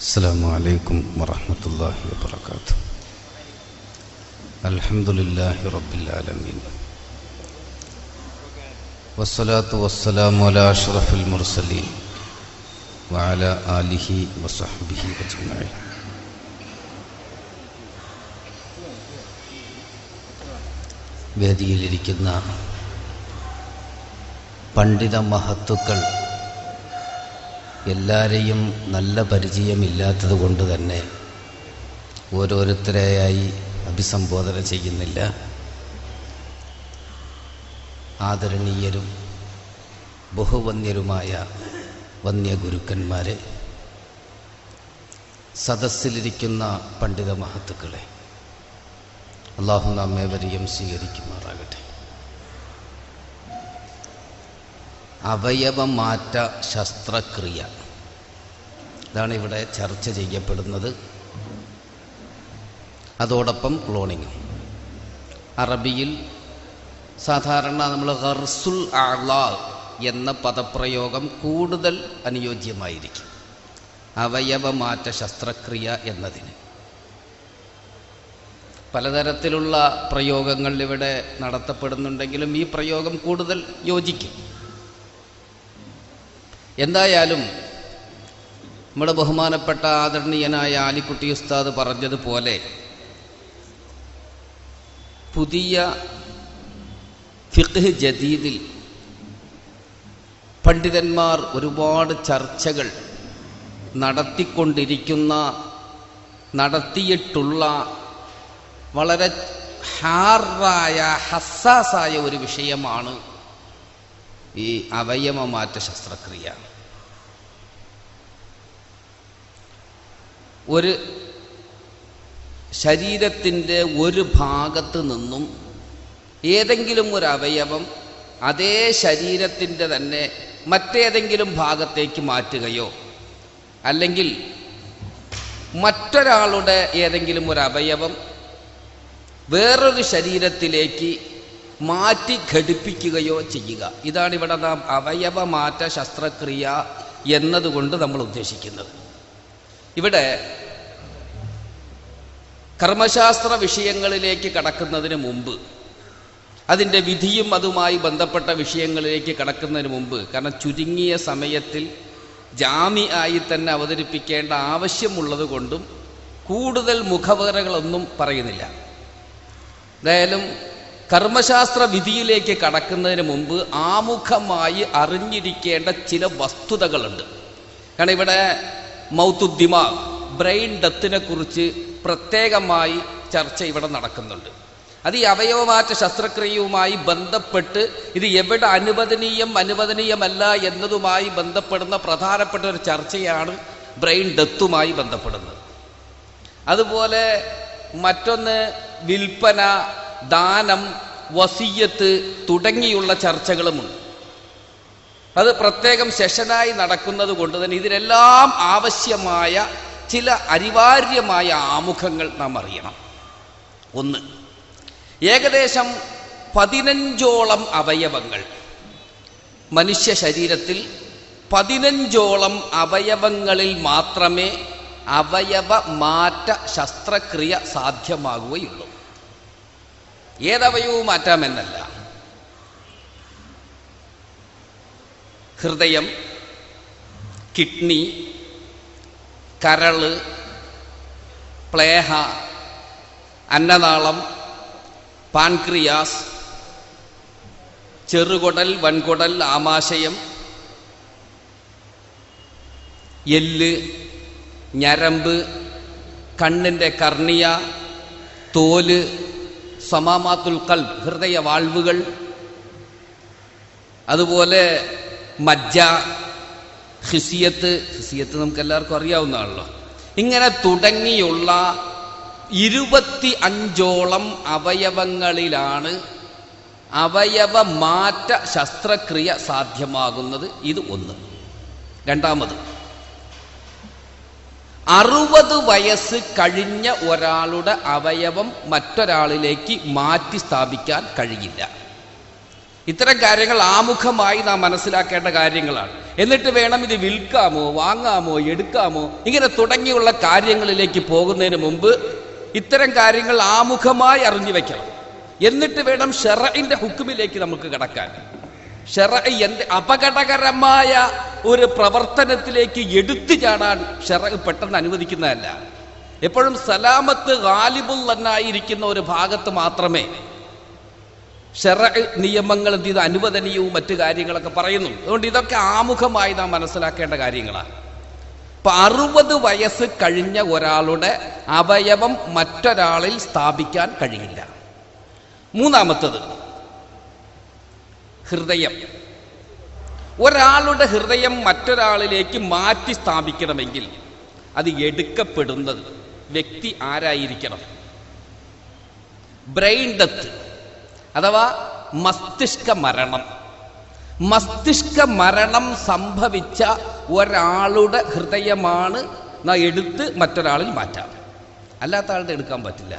السلام عليكم ورحمة الله وبركاته. الحمد لله رب العالمين والصلاة والسلام على أشرف المرسلين وعلى آله وصحبه أجمعين. വേദിയിലിരിക്കുന്ന പണ്ഡിത മഹത്തുക്കൾ എല്ലാവരെയും നല്ല പരിചയമില്ലാത്തത് കൊണ്ട് തന്നെ ഓരോരുത്തരെയായി അഭിസംബോധന ചെയ്യുന്നില്ല. ആദരണീയരും ബഹുവന്യരുമായ വന്യഗുരുക്കന്മാരെ, സദസ്സിലിരിക്കുന്ന പണ്ഡിത മഹത്തുക്കളെ, അല്ലാഹു നാം ഏവരെയും സ്വീകരിക്കുമാറാകട്ടെ. അവയവമാറ്റ ശസ്ത്രക്രിയ, ഇതാണ് ഇവിടെ ചർച്ച ചെയ്യപ്പെടുന്നത്. അതോടൊപ്പം ക്ലോണിങ്. അറബിയിൽ സാധാരണ നമ്മൾ ഗർസുൽ അഅ്ളാ എന്ന പദപ്രയോഗം കൂടുതൽ അനുയോജ്യമായിരിക്കും അവയവമാറ്റ ശസ്ത്രക്രിയ എന്നതിന്. പലതരത്തിലുള്ള പ്രയോഗങ്ങൾ ഇവിടെ നടത്തപ്പെടുന്നുണ്ടെങ്കിലും ഈ പ്രയോഗം കൂടുതൽ യോജിക്കും. എന്തായാലും നമ്മുടെ ബഹുമാനപ്പെട്ട ആദരണീയനായ ആലിക്കുട്ടി ഉസ്താദ് പറഞ്ഞതുപോലെ പുതിയ ഫിഖ്ഹ് ജദീദിൽ പണ്ഡിതന്മാർ ഒരുപാട് ചർച്ചകൾ നടത്തിയിട്ടുള്ള വളരെ ഹസ്സാസായ ഒരു വിഷയമാണ് ഈ അവയവമാറ്റ ശസ്ത്രക്രിയ. ഒരു ശരീരത്തിൻ്റെ ഒരു ഭാഗത്ത് നിന്നും ഏതെങ്കിലും ഒരു അവയവം അതേ ശരീരത്തിൻ്റെ തന്നെ മറ്റേതെങ്കിലും ഭാഗത്തേക്ക് മാറ്റുകയോ അല്ലെങ്കിൽ മറ്റൊരാളുടെ ഏതെങ്കിലും ഒരു അവയവം വേറൊരു ശരീരത്തിലേക്ക് മാറ്റി ഘടിപ്പിക്കുകയോ ചെയ്യുക, ഇതാണ് ഇവിടെ നാം അവയവമാറ്റ ശസ്ത്രക്രിയ എന്നതുകൊണ്ട് നമ്മൾ ഉദ്ദേശിക്കുന്നത്. ഇവിടെ കർമ്മശാസ്ത്ര വിഷയങ്ങളിലേക്ക് കടക്കുന്നതിന് മുമ്പ്, അതിൻ്റെ വിധിയും അതുമായി ബന്ധപ്പെട്ട വിഷയങ്ങളിലേക്ക് കടക്കുന്നതിന് മുമ്പ്, കാരണം ചുരുങ്ങിയ സമയത്തിൽ ജാമിആയി തന്നെ അവതരിപ്പിക്കേണ്ട ആവശ്യമുള്ളത് കൊണ്ടും കൂടുതൽ മുഖവേറകളൊന്നും പറയുന്നില്ല. എന്തായാലും കർമ്മശാസ്ത്ര വിധിയിലേക്ക് കടക്കുന്നതിന് മുമ്പ് ആമുഖമായി അറിഞ്ഞിരിക്കേണ്ട ചില വസ്തുതകളുണ്ട്. കാരണം ഇവിടെ മൗത്തുദ്ദിമാഗ്, ബ്രെയിൻ ഡെത്തിനെ കുറിച്ച് പ്രത്യേകമായി ചർച്ച ഇവിടെ നടക്കുന്നുണ്ട്. അത് ഈ അവയവമാറ്റ ശസ്ത്രക്രിയയുമായി ബന്ധപ്പെട്ട് ഇത് എവിടെ അനുവദനീയമല്ല എന്നതുമായി ബന്ധപ്പെടുന്ന പ്രധാനപ്പെട്ട ഒരു ചർച്ചയാണ് ബ്രെയിൻ ഡെത്തുമായി ബന്ധപ്പെടുന്നത്. അതുപോലെ മറ്റൊന്ന് വിൽപ്പന, ദാനം, വസിയ്യത്ത് തുടങ്ങിയുള്ള ചർച്ചകളുമുണ്ട്. അത് പ്രത്യേകം സെഷനായി നടക്കുന്നത് കൊണ്ട് തന്നെ ഇതിനെല്ലാം ആവശ്യമായ ചില അനിവാര്യമായ ആമുഖങ്ങൾ നാം അറിയണം. ഒന്ന്, ഏകദേശം 15ഓളം അവയവങ്ങൾ മനുഷ്യ ശരീരത്തിൽ 15ഓളം അവയവങ്ങളിൽ മാത്രമേ അവയവ മാറ്റ ശസ്ത്രക്രിയ സാധ്യമാകുകയുള്ളൂ. ഏതവയവവും മാറ്റാമെന്നല്ല. ഹൃദയം, കിഡ്നി, കരള്, പ്ലേഹ, അന്നനാളം, പാൻക്രിയാസ്, ചെറുകുടൽ, വൻകുടൽ, ആമാശയം, എല്ല്, ഞരമ്പ്, കണ്ണിൻ്റെ കർണിയ, തോല്, സമാമാത്തുൽ ഖൽബ്, ഹൃദയ വാൾവുകൾ, അതുപോലെ മജ്ജ, ഹിസിയത്ത് നമുക്കെല്ലാവർക്കും അറിയാവുന്നതാണല്ലോ. ഇങ്ങനെ തുടങ്ങിയുള്ള 25ഓളം അവയവങ്ങളിലാണ് അവയവ മാറ്റ ശസ്ത്രക്രിയ സാധ്യമാകുന്നത്. ഇത് ഒന്ന്. രണ്ടാമത്, 60 വയസ്സ് കഴിഞ്ഞ ഒരാളുടെ അവയവം മറ്റൊരാളിലേക്ക് മാറ്റി സ്ഥാപിക്കാൻ കഴിയില്ല. ഇത്തരം കാര്യങ്ങൾ ആമുഖമായി നാം മനസ്സിലാക്കേണ്ട കാര്യങ്ങളാണ്. എന്നിട്ട് വേണം ഇത് വിൽക്കാമോ, വാങ്ങാമോ, എടുക്കാമോ, ഇങ്ങനെ തുടങ്ങിയുള്ള കാര്യങ്ങളിലേക്ക് പോകുന്നതിന് മുമ്പ് ഇത്തരം കാര്യങ്ങൾ ആമുഖമായി അറിഞ്ഞു വെക്കണം. എന്നിട്ട് വേണം ശർഇന്റെ ഹുക്മിലേക്ക് നമുക്ക് കടക്കാൻ. ശർഇ എന്ത് അപകടകരമായ ഒരു പ്രവർത്തനത്തിലേക്ക് എടുത്തു ചാടാൻ ശർഇ പെട്ടെന്ന് അനുവദിക്കുന്നതല്ല. എപ്പോഴും സലാമത്ത് ഗാലിബുൽ എന്നായിരിക്കുന്ന ഒരു ഭാഗത്ത് മാത്രമേ ശർഇ നിയമങ്ങൾ എന്ത് ചെയ്ത് അനുവദനീയവും മറ്റു കാര്യങ്ങളൊക്കെ പറയുന്നു. അതുകൊണ്ട് ഇതൊക്കെ ആമുഖമായി നാം മനസ്സിലാക്കേണ്ട കാര്യങ്ങളാണ്. ഇപ്പൊ 60 വയസ്സ് കഴിഞ്ഞ ഒരാളുടെ അവയവം മറ്റൊരാളിൽ സ്ഥാപിക്കാൻ കഴിയില്ല. മൂന്നാമത്തത് ഹൃദയം. ഒരാളുടെ ഹൃദയം മറ്റൊരാളിലേക്ക് മാറ്റി സ്ഥാപിക്കണമെങ്കിൽ അത് എടുക്കപ്പെടുന്നത് വ്യക്തി ആരായിരിക്കണം? ബ്രെയിൻ ഡെത്ത് അഥവാ മസ്തിഷ്ക മരണം. മസ്തിഷ്ക മരണം സംഭവിച്ച ഒരാളുടെ ഹൃദയമാണ് എടുത്ത് മറ്റൊരാളിൽ മാറ്റാം. അല്ലാത്ത ആളുടെ എടുക്കാൻ പറ്റില്ല.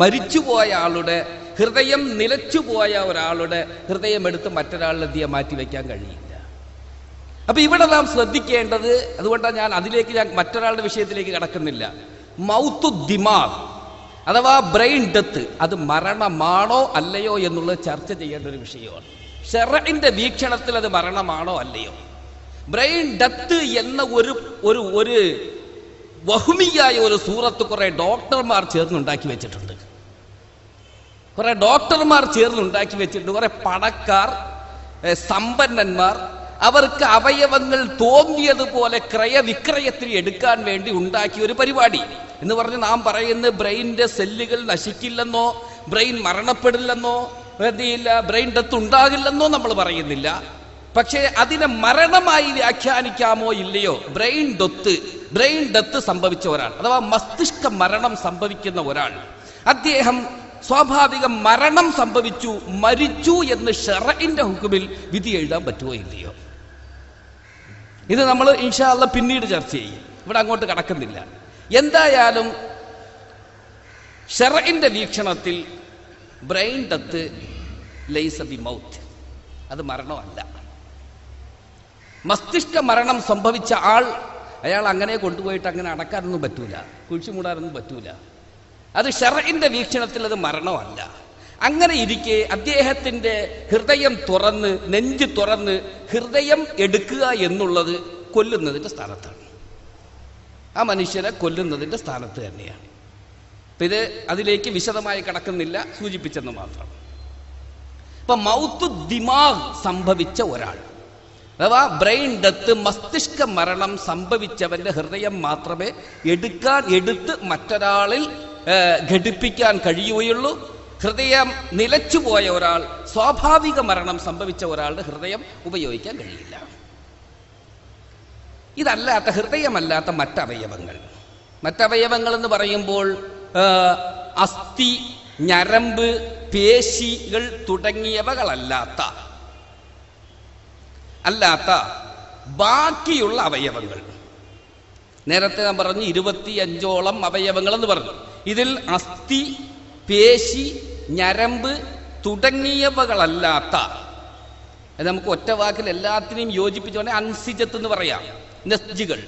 മരിച്ചുപോയ ആളുടെ ഹൃദയം, നിലച്ചുപോയ ഒരാളുടെ ഹൃദയം എടുത്ത് മറ്റൊരാളിലെത്തിയ മാറ്റി വയ്ക്കാൻ കഴിയില്ല. അപ്പൊ ഇവിടെ നാം ശ്രദ്ധിക്കേണ്ടത്, അതുകൊണ്ടാണ് ഞാൻ മറ്റൊരാളുടെ വിഷയത്തിലേക്ക് കടക്കുന്നില്ല. മൗത്തു ദിമാഗ് അഥവാ ബ്രെയിൻ ഡെത്ത് അത് മരണമാണോ അല്ലയോ എന്നുള്ളത് ചർച്ച ചെയ്യേണ്ട ഒരു വിഷയമാണ്. ശർഇന്റെ വീക്ഷണത്തിൽ അത് മരണമാണോ അല്ലയോ? ബ്രെയിൻ ഡെത്ത് എന്ന ഒരു വഹ്മിയായ ഒരു സൂറത്ത് കുറെ ഡോക്ടർമാർ ചേർന്നുണ്ടാക്കി വെച്ചിട്ടുണ്ട്. കുറെ പണക്കാർ, സമ്പന്നന്മാർ അവർക്ക് അവയവങ്ങൾ തോന്നിയതുപോലെ ക്രയവിക്രയത്തിന് എടുക്കാൻ വേണ്ടി ഉണ്ടാക്കിയ ഒരു പരിപാടി എന്ന് പറഞ്ഞ് നാം പറയുന്നത് ബ്രെയിനിന്റെ സെല്ലുകൾ നശിക്കില്ലെന്നോ, ബ്രെയിൻ മരണപ്പെടില്ലെന്നോ, ബ്രെയിൻ ഡെത്ത് ഉണ്ടാകില്ലെന്നോ നമ്മൾ പറയുന്നില്ല. പക്ഷേ അതിനെ മരണമായി വ്യാഖ്യാനിക്കാമോ ഇല്ലയോ? ബ്രെയിൻ ഡെത്ത് സംഭവിച്ച ഒരാൾ അഥവാ മസ്തിഷ്ക മരണം സംഭവിക്കുന്ന ഒരാൾ, അദ്ദേഹം സ്വാഭാവിക മരണം സംഭവിച്ചു, മരിച്ചു എന്ന് ശർഇന്റെ ഹുക്മിൽ വിധി എഴുതാൻ പറ്റുമോ ഇല്ലയോ? ഇത് നമ്മൾ ഇൻഷാ അല്ലാഹ് പിന്നീട് ചർച്ച ചെയ്യും. ഇവിടെ അങ്ങോട്ട് കടക്കുന്നില്ല. എന്തായാലും ശർഇന്റെ വീക്ഷണത്തിൽ ബ്രെയിൻ ഡെത്ത് ലൈസ ബി മൗത്ത്, അത് മരണമല്ല. മസ്തിഷ്ക മരണം സംഭവിച്ച അയാൾ അങ്ങനെ കൊണ്ടുപോയിട്ട് അങ്ങനെ അടക്കാനൊന്നും പറ്റൂല, കുഴിച്ചു മൂടാനൊന്നും പറ്റൂല. അത് ശർഇന്റെ വീക്ഷണത്തിൽ അത് മരണമല്ല. അങ്ങനെ ഇരിക്കെ അദ്ദേഹത്തിന്റെ ഹൃദയം തുറന്ന്, നെഞ്ച് തുറന്ന് ഹൃദയം എടുക്കുക എന്നുള്ളത് കൊല്ലുന്നതിന്റെ സ്ഥാനത്താണ്. ആ മനുഷ്യനെ കൊല്ലുന്നതിന്റെ സ്ഥാനത്ത് തന്നെയാണ്. ഇത് അതിലേക്ക് വിശദമായി കടക്കുന്നില്ല, സൂചിപ്പിച്ചെന്ന് മാത്രം. ഇപ്പൊ മൗത്തു ദിമാഗ് സംഭവിച്ച ഒരാൾ അഥവാ ബ്രെയിൻ ഡെത്ത്, മസ്തിഷ്ക മരണം സംഭവിച്ചവന്റെ ഹൃദയം മാത്രമേ എടുത്ത് മറ്റൊരാളിൽ ഘടിപ്പിക്കാൻ കഴിയുകയുള്ളൂ. ഹൃദയം നിലച്ചുപോയ ഒരാൾ, സ്വാഭാവിക മരണം സംഭവിച്ച ഒരാളുടെ ഹൃദയം ഉപയോഗിക്കാൻ കഴിയില്ല. ഇതല്ലാത്ത ഹൃദയമല്ലാത്ത മറ്റവയവങ്ങൾ എന്ന് പറയുമ്പോൾ അസ്ഥി, ഞരമ്പ്, പേശികൾ തുടങ്ങിയവകളല്ലാത്ത ബാക്കിയുള്ള അവയവങ്ങൾ. നേരത്തെ ഞാൻ പറഞ്ഞു 25ഓളം അവയവങ്ങൾ എന്ന് പറഞ്ഞു. ഇതിൽ അസ്ഥി, പേശി, ഞരമ്പ് തുടങ്ങിയവകളല്ലാത്ത, നമുക്ക് ഒറ്റ വാക്കിൽ എല്ലാത്തിനെയും യോജിപ്പിച്ചുകൊണ്ട് അൻസിജത്ത് എന്ന് പറയാം. നസ്ജുകൾ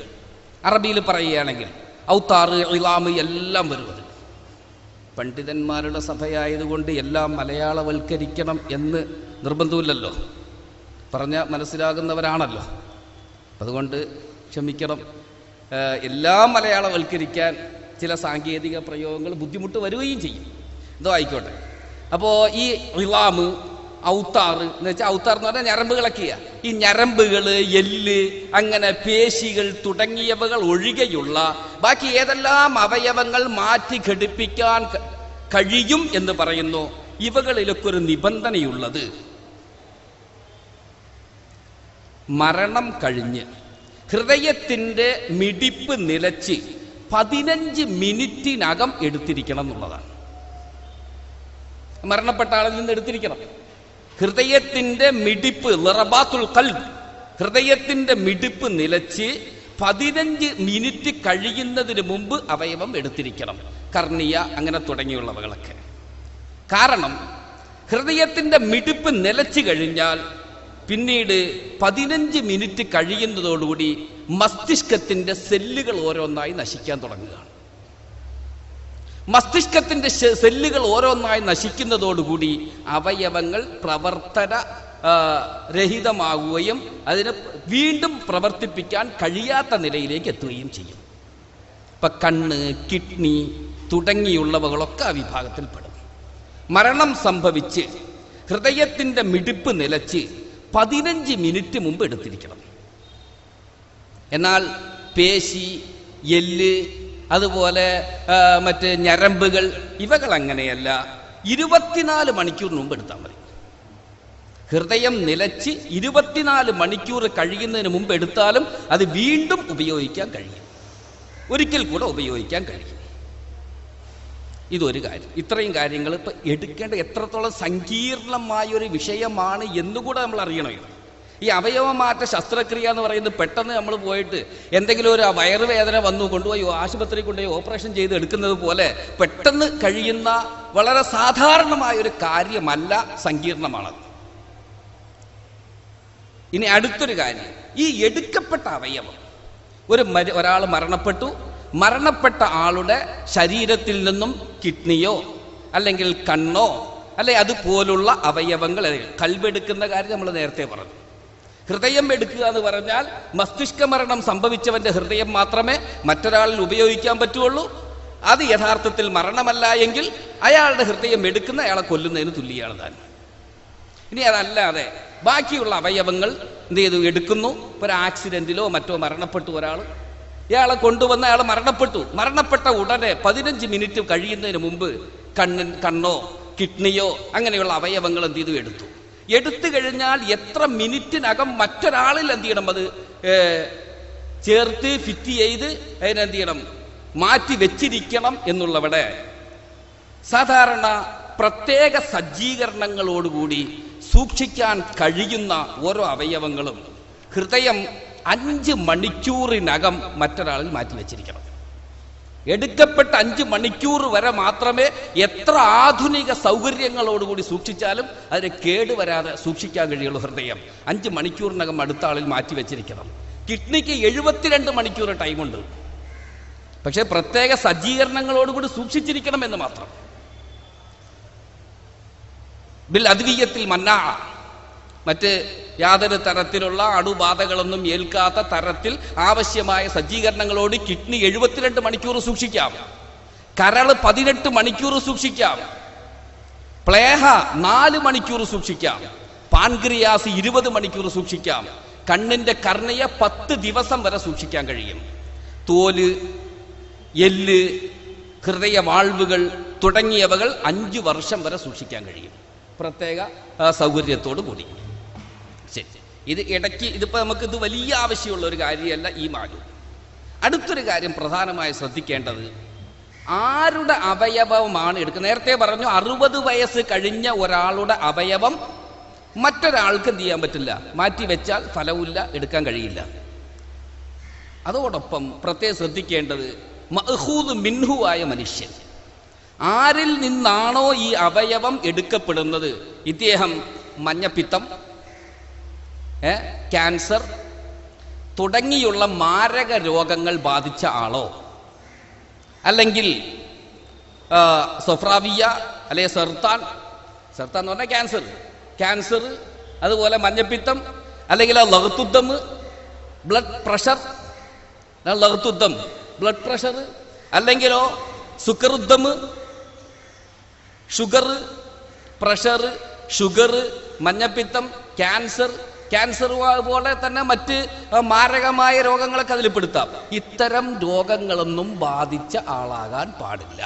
അറബിയിൽ പറയുകയാണെങ്കിൽ ഔത്താറ്, ഇളാമ് എല്ലാം വരുന്നത്. പണ്ഡിതന്മാരുടെ സഭയായതുകൊണ്ട് എല്ലാം മലയാളവൽക്കരിക്കണം എന്ന് നിർബന്ധമില്ലല്ലോ, പറഞ്ഞ മനസ്സിലാകുന്നവരാണല്ലോ. അതുകൊണ്ട് ക്ഷമിക്കണം, എല്ലാം മലയാളവൽക്കരിക്കാൻ ചില സാങ്കേതിക പ്രയോഗങ്ങൾ ബുദ്ധിമുട്ട് വരികയും ചെയ്യും. എന്തോ ആയിക്കോട്ടെ. അപ്പോൾ ഈ ഇളാമ്, ഔത്താറ് എന്ന് വെച്ചാൽ ഔത്താർ എന്ന് പറഞ്ഞാൽ ഞരമ്പുകളൊക്കെയാ. ഈ ഞരമ്പുകൾ, എല്ല്, അങ്ങനെ പേശികൾ തുടങ്ങിയവകൾ ഒഴികെയുള്ള ബാക്കി ഏതെല്ലാം അവയവങ്ങൾ മാറ്റി ഘടിപ്പിക്കാൻ കഴിയും എന്ന് പറയുന്നു, ഇവകളിലൊക്കെ ഒരു നിബന്ധനയുള്ളത് മരണം കഴിഞ്ഞ് ഹൃദയത്തിൻ്റെ മിടിപ്പ് നിലച്ച് 15 മിനിറ്റിനകം എടുത്തിരിക്കണം എന്നുള്ളതാണ്. മരണപ്പെട്ട ആളിൽ നിന്ന് എടുത്തിരിക്കണം. ഹൃദയത്തിൻ്റെ മിടിപ്പ്, ലറബാത്തുൽ ഖൽബ്, ഹൃദയത്തിൻ്റെ മിടിപ്പ് നിലച്ച് 15 മിനിറ്റ് കഴിയുന്നതിന് മുമ്പ് അവയവം എടുത്തിരിക്കണം. കർണിയ അങ്ങനെ തുടങ്ങിയുള്ളവകളൊക്കെ. കാരണം ഹൃദയത്തിന്റെ മിടിപ്പ് നിലച്ചു കഴിഞ്ഞാൽ പിന്നീട് 15 മിനിറ്റ് കഴിയുന്നതോടുകൂടി മസ്തിഷ്കത്തിന്റെ സെല്ലുകൾ ഓരോന്നായി നശിക്കാൻ തുടങ്ങുകയാണ്. മസ്തിഷ്കത്തിന്റെ സെല്ലുകൾ ഓരോന്നായി നശിക്കുന്നതോടുകൂടി അവയവങ്ങൾ പ്രവർത്തന രഹിതമാകുകയും അതിനെ വീണ്ടും പ്രവർത്തിപ്പിക്കാൻ കഴിയാത്ത നിലയിലേക്ക് എത്തുകയും ചെയ്യും. ഇപ്പൊ കണ്ണ്, കിഡ്നി തുടങ്ങിയുള്ളവകളൊക്കെ ആ വിഭാഗത്തിൽപ്പെടും. മരണം സംഭവിച്ച് ഹൃദയത്തിന്റെ മിടിപ്പ് നിലച്ച് 15 മിനിറ്റ് മുമ്പ് എടുത്തിരിക്കണം. എന്നാൽ പേശി, എല്ല്, അതുപോലെ മറ്റ് ഞരമ്പുകൾ ഇവകൾ അങ്ങനെയല്ല. 24 മണിക്കൂറിന് മുമ്പ് എടുത്താൽ മതി. ഹൃദയം നിലച്ച് 24 മണിക്കൂർ കഴിയുന്നതിന് മുമ്പ് എടുത്താലും അത് വീണ്ടും ഉപയോഗിക്കാൻ കഴിയും, ഒരിക്കൽ കൂടെ ഉപയോഗിക്കാൻ കഴിയും. ഇതൊരു കാര്യം. ഇത്രയും കാര്യങ്ങൾ ഇപ്പം എടുക്കേണ്ട എത്രത്തോളം സങ്കീർണമായൊരു വിഷയമാണ് എന്നുകൂടെ നമ്മൾ അറിയണം. ഈ അവയവമാറ്റ ശസ്ത്രക്രിയ എന്ന് പറയുന്നത് പെട്ടെന്ന് നമ്മൾ പോയിട്ട് എന്തെങ്കിലും ഒരു വയറുവേദന വന്നു കൊണ്ടുപോയി ആശുപത്രി കൊണ്ടുപോയി ഓപ്പറേഷൻ ചെയ്ത് എടുക്കുന്നത് പോലെ പെട്ടെന്ന് കഴിയുന്ന വളരെ സാധാരണമായൊരു കാര്യമല്ല, സങ്കീർണമാണത്. ഇനി അടുത്തൊരു കാര്യം, ഈ എടുക്കപ്പെട്ട അവയവം ഒരാൾ മരണപ്പെട്ട ആളുടെ ശരീരത്തിൽ നിന്നും കിഡ്നിയോ അല്ലെങ്കിൽ കണ്ണോ അല്ലെ അതുപോലുള്ള അവയവങ്ങൾ, കൽബെടുക്കുന്ന കാര്യം നമ്മൾ നേരത്തെ പറഞ്ഞു. ഹൃദയം എടുക്കുക എന്ന് പറഞ്ഞാൽ മസ്തിഷ്ക മരണം സംഭവിച്ചവന്റെ ഹൃദയം മാത്രമേ മറ്റൊരാളിൽ ഉപയോഗിക്കാൻ പറ്റുള്ളൂ. അത് യഥാർത്ഥത്തിൽ മരണമല്ല എങ്കിൽ അയാളുടെ ഹൃദയം എടുക്കുന്ന അയാളെ കൊല്ലുന്നതിന് തുല്യമാണ് താൻ. ഇനി അതല്ലാതെ ബാക്കിയുള്ള അവയവങ്ങൾ എന്ത് ചെയ്തു എടുക്കുന്നു. ഇപ്പോൾ ഒരു ആക്സിഡന്റിലോ മറ്റോ മരണപ്പെട്ടു ഒരാൾ, ഇയാളെ കൊണ്ടുവന്ന് അയാൾ മരണപ്പെട്ട ഉടനെ 15 മിനിറ്റ് കഴിയുന്നതിന് മുമ്പ് കണ്ണോ കിഡ്നിയോ അങ്ങനെയുള്ള അവയവങ്ങൾ എന്ത് ചെയ്തു എടുത്തു കഴിഞ്ഞാൽ എത്ര മിനിറ്റിനകം മറ്റൊരാളിൽ എന്ത് ചെയ്യണം, അത് ചേർത്ത് ഫിറ്റ് ചെയ്ത് അതിനെന്ത് ചെയ്യണം, മാറ്റി വെച്ചിരിക്കണം എന്നുള്ളവിടെ സാധാരണ പ്രത്യേക സജ്ജീകരണങ്ങളോടുകൂടി സൂക്ഷിക്കാൻ കഴിയുന്ന ഓരോ അവയവങ്ങളും ഹൃദയം 5 മണിക്കൂറിനകം മറ്റൊരാളിൽ മാറ്റി വെച്ചിരിക്കണം. എടുക്കപ്പെട്ട 5 മണിക്കൂർ വരെ മാത്രമേ എത്ര ആധുനിക സൗകര്യങ്ങളോടുകൂടി സൂക്ഷിച്ചാലും അതിനെ കേടുവരാതെ സൂക്ഷിക്കാൻ കഴിയുള്ളൂ. ഹൃദയം 5 മണിക്കൂറിനകം അടുത്ത ആളിൽ മാറ്റി വെച്ചിരിക്കണം. കിഡ്നിക്ക് 72 മണിക്കൂർ ടൈമുണ്ട്, പക്ഷെ പ്രത്യേക സജ്ജീകരണങ്ങളോടുകൂടി സൂക്ഷിച്ചിരിക്കണം എന്ന് മാത്രം. ബിൽ അദ്വിയത്തിൽ മന്നാ, മറ്റ് യാതൊരു തരത്തിലുള്ള അണുബാധകളൊന്നും ഏൽക്കാത്ത തരത്തിൽ ആവശ്യമായ സജ്ജീകരണങ്ങളോട് കിഡ്നി 72 മണിക്കൂർ സൂക്ഷിക്കാം, കരള് 18 മണിക്കൂർ സൂക്ഷിക്കാം, പ്ലേഹ 4 മണിക്കൂർ സൂക്ഷിക്കാം, പാൻക്രിയാസ് 20 മണിക്കൂർ സൂക്ഷിക്കാം, കണ്ണിന്റെ കർണിയ 10 ദിവസം വരെ സൂക്ഷിക്കാൻ കഴിയും. തോല്, എല്ല്, ഹൃദയവാൾവുകൾ തുടങ്ങിയവകൾ 5 വർഷം വരെ സൂക്ഷിക്കാൻ കഴിയും, പ്രത്യേക സൗകര്യത്തോടു കൂടി. ശരി, ഇത് ഇടയ്ക്ക് ഇതിപ്പോൾ നമുക്ക് ഇത് വലിയ ആവശ്യമുള്ള ഒരു കാര്യമല്ല ഈ മാലു. അടുത്തൊരു കാര്യം പ്രധാനമായി ശ്രദ്ധിക്കേണ്ടത്, ആരുടെ അവയവമാണ് എടുക്കുന്നത്. നേരത്തെ പറഞ്ഞു 60 വയസ്സ് കഴിഞ്ഞ ഒരാളുടെ അവയവം മറ്റൊരാൾക്ക് എന്ത് ചെയ്യാൻ പറ്റില്ല, മാറ്റി വെച്ചാൽ ഫലമില്ല, എടുക്കാൻ കഴിയില്ല. അതോടൊപ്പം പ്രത്യേകം ശ്രദ്ധിക്കേണ്ടത് മഅഖൂദ് മിൻഹു ആയ മനുഷ്യൻ, ആരിൽ നിന്നാണോ ഈ അവയവം എടുക്കപ്പെടുന്നത്, ഇദ്ദേഹം മഞ്ഞപ്പിത്തം, ക്യാൻസർ തുടങ്ങിയുള്ള മാരക രോഗങ്ങൾ ബാധിച്ച ആളോ, അല്ലെങ്കിൽ സൊഫ്രാവിയ അല്ലെ സർത്താൻ എന്ന് പറഞ്ഞാൽ ക്യാൻസർ, അതുപോലെ മഞ്ഞപ്പിത്തം, അല്ലെങ്കിൽ ലഹത്തുദ്ദം, ബ്ലഡ് പ്രഷർ, അല്ലെങ്കിലോ സുക്കറുദ്ദം, ഷുഗർ, പ്രഷർ, മഞ്ഞപ്പിത്തം, ക്യാൻസർ പോലെ തന്നെ മറ്റ് മാരകമായ രോഗങ്ങളൊക്കെ അതിൽ പെടുത്താം. ഇത്തരം രോഗങ്ങളൊന്നും ബാധിച്ച ആളാകാൻ പാടില്ല.